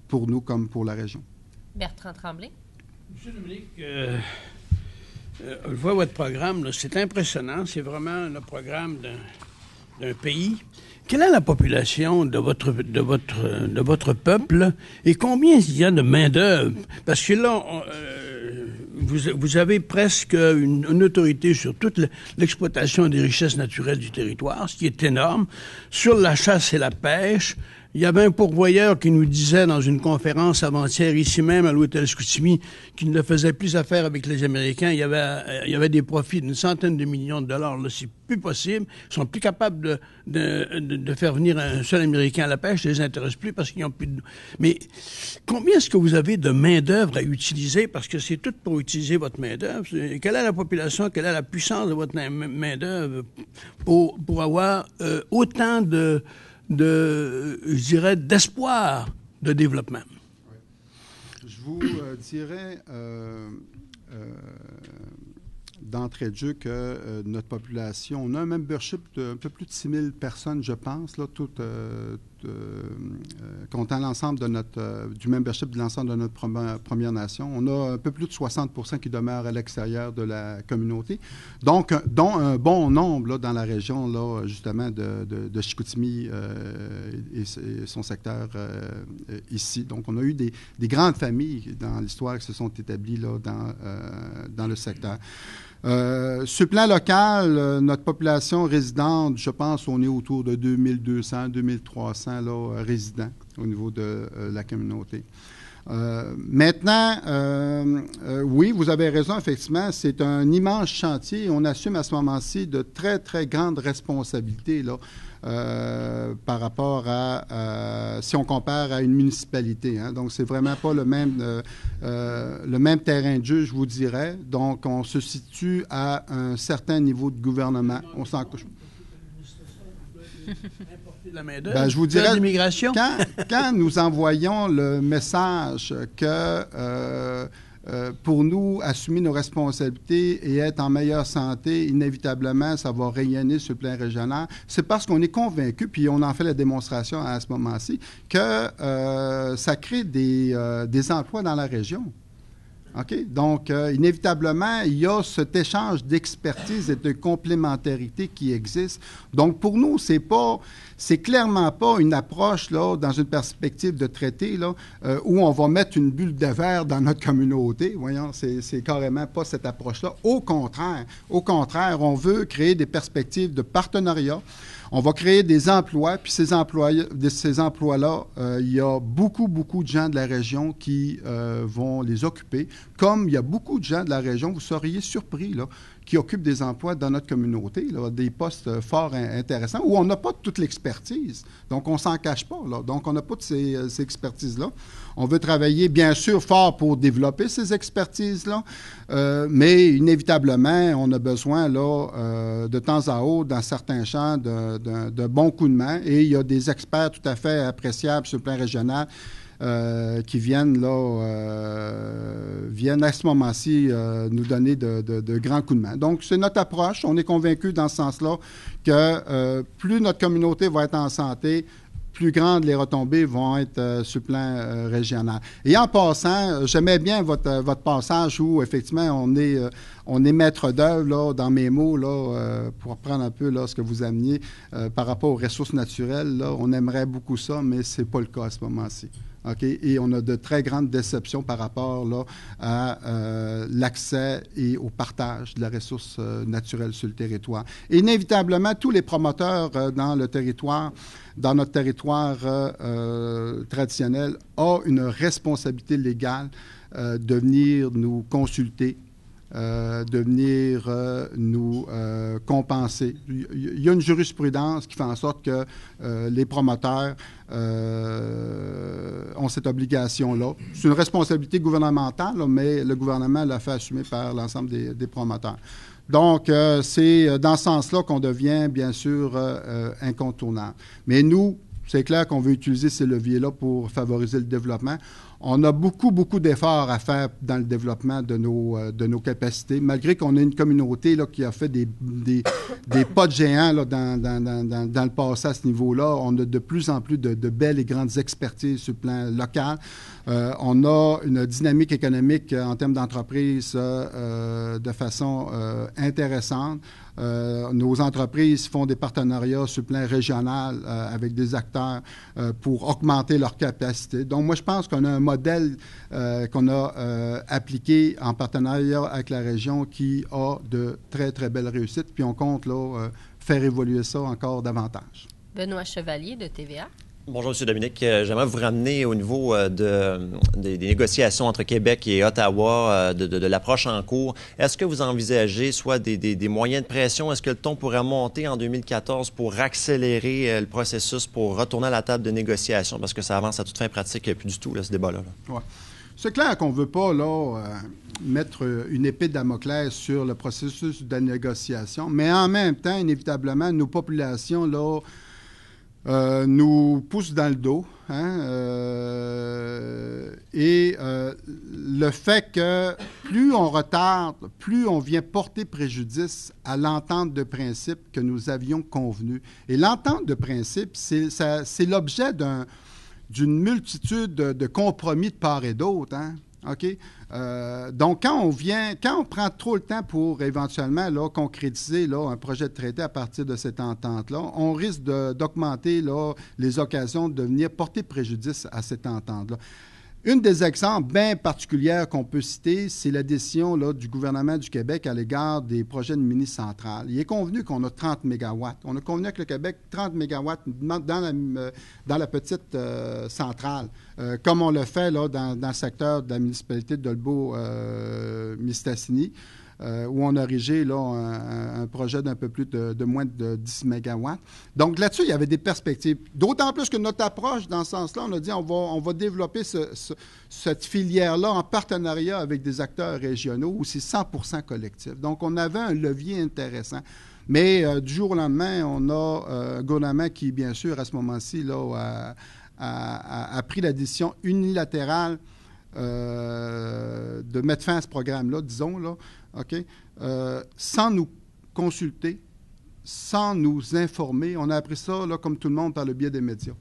pour nous comme pour la région. Bertrand Tremblay. M. Dominique, je vois votre programme, là, c'est impressionnant. C'est vraiment le programme d'un pays. Quelle est la population de votre peuple et combien il y a de main-d'œuvre? Parce que là, vous avez presque une autorité sur toute l'exploitation des richesses naturelles du territoire, ce qui est énorme. Sur la chasse et la pêche, Il y avait un pourvoyeur qui nous disait dans une conférence avant-hier, ici même à l'hôtel Chicoutimi, qu'il ne faisait plus affaire avec les Américains. Il y avait des profits d'une centaine de millions de dollars. Là, c'est plus possible. Ils sont plus capables de faire venir un seul Américain à la pêche. Ça les intéresse plus parce qu'ils n'ont plus de... Mais combien est-ce que vous avez de main-d'œuvre à utiliser? Parce que c'est tout pour utiliser votre main-d'œuvre. Quelle est la population, quelle est la puissance de votre main-d'œuvre pour avoir autant je dirais, d'espoir de développement? Je vous dirais d'entrée de jeu que notre population, on a un membership d'un peu plus de 6 000 personnes, je pense, là, comptant l'ensemble de du membership de l'ensemble de notre Première Nation. On a un peu plus de 60 % qui demeurent à l'extérieur de la communauté, donc dont un bon nombre là, dans la région, là, justement, de Chicoutimi et son secteur ici. Donc, on a eu des grandes familles dans l'histoire qui se sont établies là, dans le secteur. Sur le plan local, notre population résidente, je pense, on est autour de 2200, 2300 là, résidents au niveau de la communauté. Maintenant, oui, vous avez raison, effectivement, c'est un immense chantier. On assume à ce moment-ci de très, très grandes responsabilités là, par rapport à si on compare à une municipalité. Hein. Donc, c'est vraiment pas le même terrain de jeu, je vous dirais. Donc, on se situe à un certain niveau de gouvernement. On s'en couche. Ben, je vous dirais, quand nous envoyons le message que pour nous, assumer nos responsabilités et être en meilleure santé, inévitablement, ça va rayonner sur le plan régional, c'est parce qu'on est convaincu, puis on en fait la démonstration à ce moment-ci, que ça crée des emplois dans la région. OK? Donc, inévitablement, il y a cet échange d'expertise et de complémentarité qui existe. Donc, pour nous, c'est clairement pas une approche, là, dans une perspective de traité, là, où on va mettre une bulle de verre dans notre communauté. Voyons, c'est carrément pas cette approche-là. Au contraire, on veut créer des perspectives de partenariat. On va créer des emplois, puis ces emplois-là, il y a beaucoup de gens de la région qui vont les occuper, comme il y a beaucoup de gens de la région, vous seriez surpris, là, qui occupent des emplois dans notre communauté, là, des postes fort intéressants, où on n'a pas toute l'expertise. Donc, on ne s'en cache pas, là. Donc, on n'a pas de ces expertises-là. On veut travailler, bien sûr, fort pour développer ces expertises-là, mais inévitablement, on a besoin, là, de temps à autre, dans certains champs, de bons coups de main. Et il y a des experts tout à fait appréciables sur le plan régional qui viennent à ce moment-ci nous donner de grands coups de main. Donc, c'est notre approche. On est convaincus dans ce sens-là que plus notre communauté va être en santé, plus grandes les retombées vont être sur le plan régional. Et en passant, j'aimais bien votre passage où, effectivement, on est maître d'œuvre, là, dans mes mots, là, pour reprendre un peu là, ce que vous ameniez par rapport aux ressources naturelles. Là, on aimerait beaucoup ça, mais ce n'est pas le cas à ce moment-ci. Okay? Et on a de très grandes déceptions par rapport là, à l'accès et au partage de la ressource naturelle sur le territoire. Et inévitablement, tous les promoteurs dans notre territoire traditionnel ont une responsabilité légale de venir nous consulter, de venir nous compenser. Il y a une jurisprudence qui fait en sorte que les promoteurs ont cette obligation-là. C'est une responsabilité gouvernementale, là, mais le gouvernement l'a fait assumer par l'ensemble des promoteurs. Donc, c'est dans ce sens-là qu'on devient, bien sûr, incontournable. Mais nous, c'est clair qu'on veut utiliser ces leviers-là pour favoriser le développement. On a beaucoup d'efforts à faire dans le développement de nos capacités, malgré qu'on ait une communauté là, qui a fait des pas de géants là, dans le passé à ce niveau-là. On a de plus en plus de belles et grandes expertises sur le plan local. On a une dynamique économique en termes d'entreprise de façon intéressante. Nos entreprises font des partenariats sur le plan régional avec des acteurs pour augmenter leurs capacités. Donc, moi, je pense qu'on a un modèle qu'on a appliqué en partenariat avec la région qui a de très, très belles réussites. Puis, on compte là, faire évoluer ça encore davantage. Benoît Chevalier de TVA. Bonjour, M. Dominique. J'aimerais vous ramener au niveau des négociations entre Québec et Ottawa, de l'approche en cours. Est-ce que vous envisagez soit des moyens de pression? Est-ce que le ton pourrait monter en 2014 pour accélérer le processus, pour retourner à la table de négociation? Parce que ça avance à toute fin pratique, plus du tout, là, ce débat-là. Ouais. C'est clair qu'on ne veut pas mettre une épée de Damoclès sur le processus de négociation, mais en même temps, inévitablement, nos populations nous poussent dans le dos. Le fait que plus on retarde, plus on vient porter préjudice à l'entente de principe que nous avions convenue. Et l'entente de principe, c'est l'objet d'une multitude de compromis de part et d'autre. OK? Donc, quand on prend trop le temps pour éventuellement concrétiser un projet de traité à partir de cette entente-là, on risque d'augmenter les occasions de venir porter préjudice à cette entente-là. Un des exemples bien particuliers qu'on peut citer, c'est la décision du gouvernement du Québec à l'égard des projets de mini-centrales. Il est convenu qu'on a 30 mégawatts. On a convenu avec le Québec 30 mégawatts dans la petite centrale, comme on le fait dans le secteur de la municipalité de Dolbeau-Mistassini, où on a érigé un projet d'un peu plus de moins de 10 mégawatts. Donc là-dessus, il y avait des perspectives. D'autant plus que notre approche, dans ce sens-là, on a dit on va développer cette filière-là en partenariat avec des acteurs régionaux où c'est 100% collectif. Donc, on avait un levier intéressant. Mais du jour au lendemain, on a un gouvernement qui, bien sûr, à ce moment-ci, a pris la décision unilatérale de mettre fin à ce programme-là, disons, OK, sans nous consulter, sans nous informer. On a appris ça, comme tout le monde, par le biais des médias.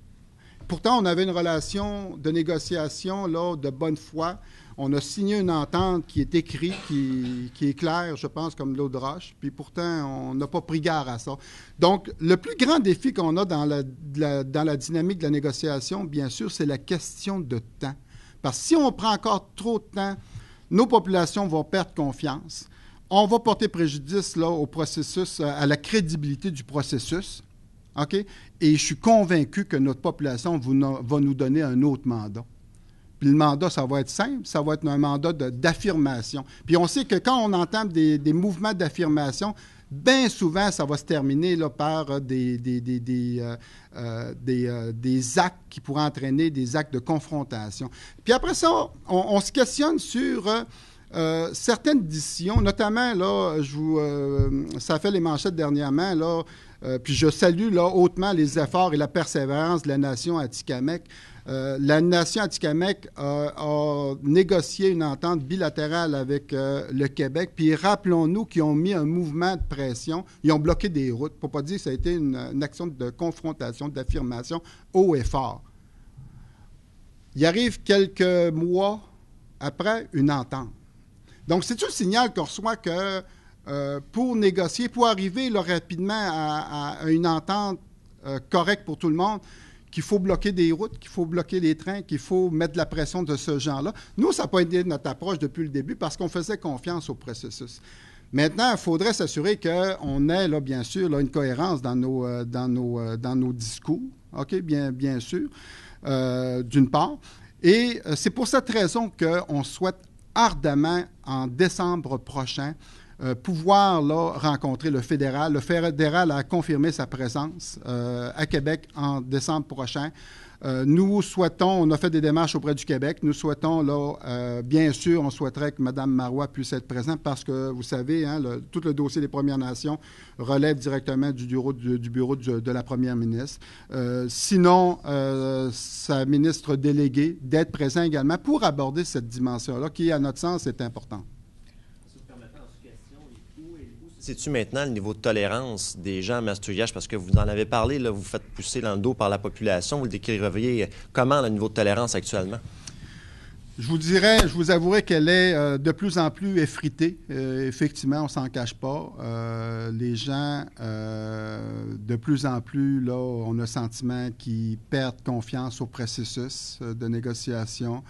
Pourtant, on avait une relation de négociation de bonne foi. On a signé une entente qui est écrite, qui est claire, je pense, comme l'eau de roche. Puis pourtant, on n'a pas pris garde à ça. Donc, le plus grand défi qu'on a dans la dynamique de la négociation, bien sûr, c'est la question de temps. Parce que si on prend encore trop de temps, nos populations vont perdre confiance. On va porter préjudice au processus, à la crédibilité du processus. OK? Et je suis convaincu que notre population va nous donner un autre mandat. Puis le mandat, ça va être simple, ça va être un mandat d'affirmation. Puis on sait que quand on entame des mouvements d'affirmation, bien souvent, ça va se terminer par des actes qui pourraient entraîner des actes de confrontation. Puis après ça, on se questionne sur certaines décisions, notamment, ça fait les manchettes dernièrement, puis je salue hautement les efforts et la persévérance de la nation Atikamekw. La nation Atikamekw a négocié une entente bilatérale avec le Québec, puis rappelons-nous qu'ils ont mis un mouvement de pression, ils ont bloqué des routes, pour ne pas dire que ça a été une action de confrontation, d'affirmation haut et fort. Il arrive quelques mois après une entente. Donc, c'est un signal qu'on reçoit que pour négocier, pour arriver rapidement à une entente correcte pour tout le monde, qu'il faut bloquer des routes, qu'il faut bloquer les trains, qu'il faut mettre de la pression de ce genre-là. Nous, ça n'a pas été notre approche depuis le début parce qu'on faisait confiance au processus. Maintenant, il faudrait s'assurer qu'on ait, bien sûr, une cohérence dans nos discours, OK, bien sûr, d'une part. Et c'est pour cette raison qu'on souhaite ardemment, en décembre prochain, pouvoir rencontrer le fédéral. Le fédéral a confirmé sa présence à Québec en décembre prochain. Nous souhaitons, on a fait des démarches auprès du Québec, nous souhaitons, bien sûr, on souhaiterait que Mme Marois puisse être présente parce que, vous savez, tout le dossier des Premières Nations relève directement du bureau de la Première ministre. Sinon, sa ministre déléguée, d'être présent également pour aborder cette dimension-là qui, à notre sens, est importante. C'est-tu maintenant le niveau de tolérance des gens à Mastou-Riache? Parce que vous en avez parlé, vous faites pousser dans le dos par la population. Vous le décririez comment, le niveau de tolérance actuellement? Je vous avouerai qu'elle est de plus en plus effritée. Effectivement, on ne s'en cache pas. Les gens, de plus en plus, on a le sentiment qu'ils perdent confiance au processus de négociation.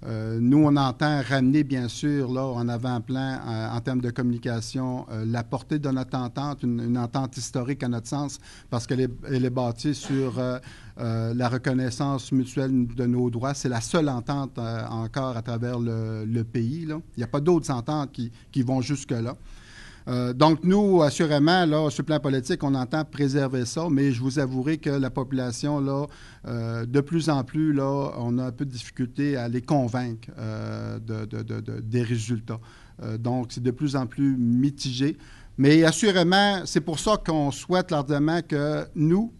Nous, on entend ramener, bien sûr, là, en avant-plan, en termes de communication, la portée de notre entente, une entente historique à notre sens, parce qu'elle est bâtie sur la reconnaissance mutuelle de nos droits. C'est la seule entente encore à travers le pays, là. Il n'y a pas d'autres ententes qui vont jusque-là. Donc, nous, assurément, là, sur le plan politique, on entend préserver ça, mais je vous avouerai que la population, là, de plus en plus, là, on a un peu de difficulté à les convaincre des résultats. Donc, c'est de plus en plus mitigé. Mais assurément, c'est pour ça qu'on souhaite largement que nous,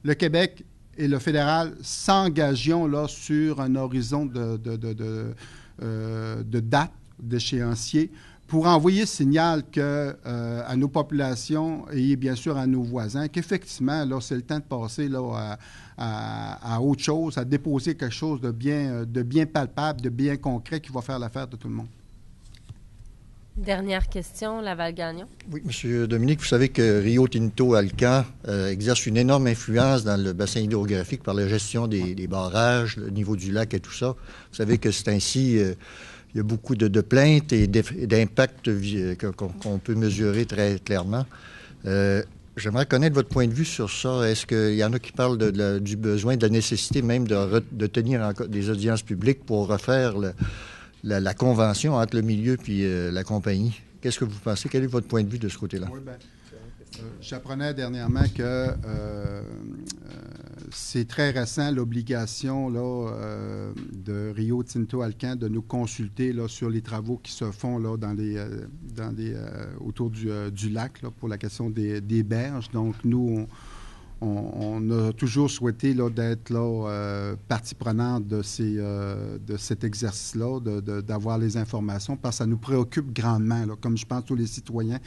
le Québec et le fédéral, s'engagions là sur un horizon de date, d'échéancier, pour envoyer ce signal à nos populations et bien sûr à nos voisins qu'effectivement, là, c'est le temps de passer là, à autre chose, à déposer quelque chose de bien palpable, de bien concret qui va faire l'affaire de tout le monde. Dernière question, Laval-Gagnon. Oui, M. Dominique, vous savez que Rio Tinto Alcan exerce une énorme influence dans le bassin hydrographique par la gestion des barrages, le niveau du lac et tout ça. Vous savez que c'est ainsi... il y a beaucoup de plaintes et d'impacts qu'on peut mesurer très clairement. J'aimerais connaître votre point de vue sur ça. Est-ce qu'il y en a qui parlent du besoin, de la nécessité même de tenir des audiences publiques pour refaire la convention entre le milieu et la compagnie? Qu'est-ce que vous pensez? Quel est votre point de vue de ce côté-là? Oui, bien, j'apprenais dernièrement que c'est très récent l'obligation là, de Rio Tinto Alcan de nous consulter là, sur les travaux qui se font là, autour du lac là, pour la question des berges. Donc, nous, on a toujours souhaité là, d'être là, partie prenante de cet exercice-là, d'avoir les informations, parce que ça nous préoccupe grandement, là, comme je pense tous les citoyens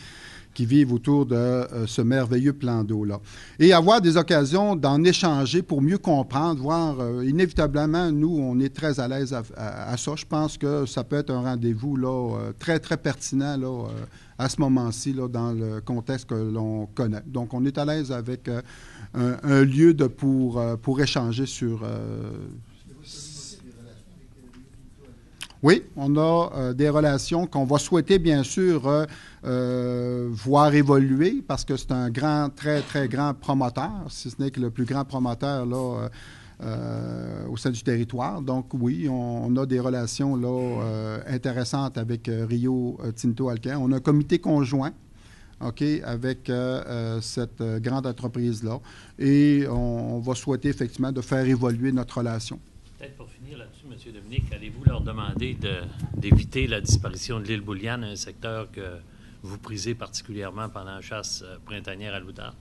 qui vivent autour de ce merveilleux plan d'eau-là. Et avoir des occasions d'en échanger pour mieux comprendre, voir, inévitablement, nous, on est très à l'aise à ça. Je pense que ça peut être un rendez-vous là, très, très pertinent là, à ce moment-ci, là, dans le contexte que l'on connaît. Donc, on est à l'aise avec un lieu pour échanger sur... Oui, on a des relations qu'on va souhaiter, bien sûr, voir évoluer, parce que c'est un très, très grand promoteur, si ce n'est que le plus grand promoteur là, au sein du territoire. Donc, oui, on a des relations là, intéressantes avec Rio Tinto Alcan. On a un comité conjoint, OK, avec cette grande entreprise-là. Et on va souhaiter, effectivement, de faire évoluer notre relation. Peut-être pour finir là-dessus, M. Dominique, allez-vous leur demander d'éviter la disparition de l'île Bouliane, un secteur que vous prisez particulièrement pendant la chasse printanière à l'outarde?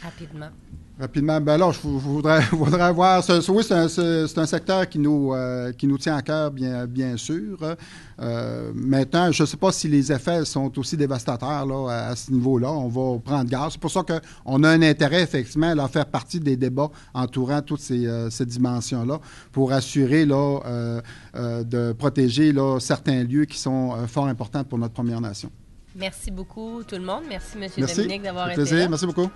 Rapidement. Bien là, je voudrais voir... Oui, c'est un secteur qui nous tient à cœur, bien sûr. Maintenant, je ne sais pas si les effets sont aussi dévastateurs là, à ce niveau-là. On va prendre garde. C'est pour ça qu'on a un intérêt, effectivement, à faire partie des débats entourant toutes ces dimensions-là pour assurer là, de protéger là, certains lieux qui sont fort importants pour notre Première Nation. Merci beaucoup, tout le monde. Merci, M. Dominique, d'avoir été là. Merci beaucoup.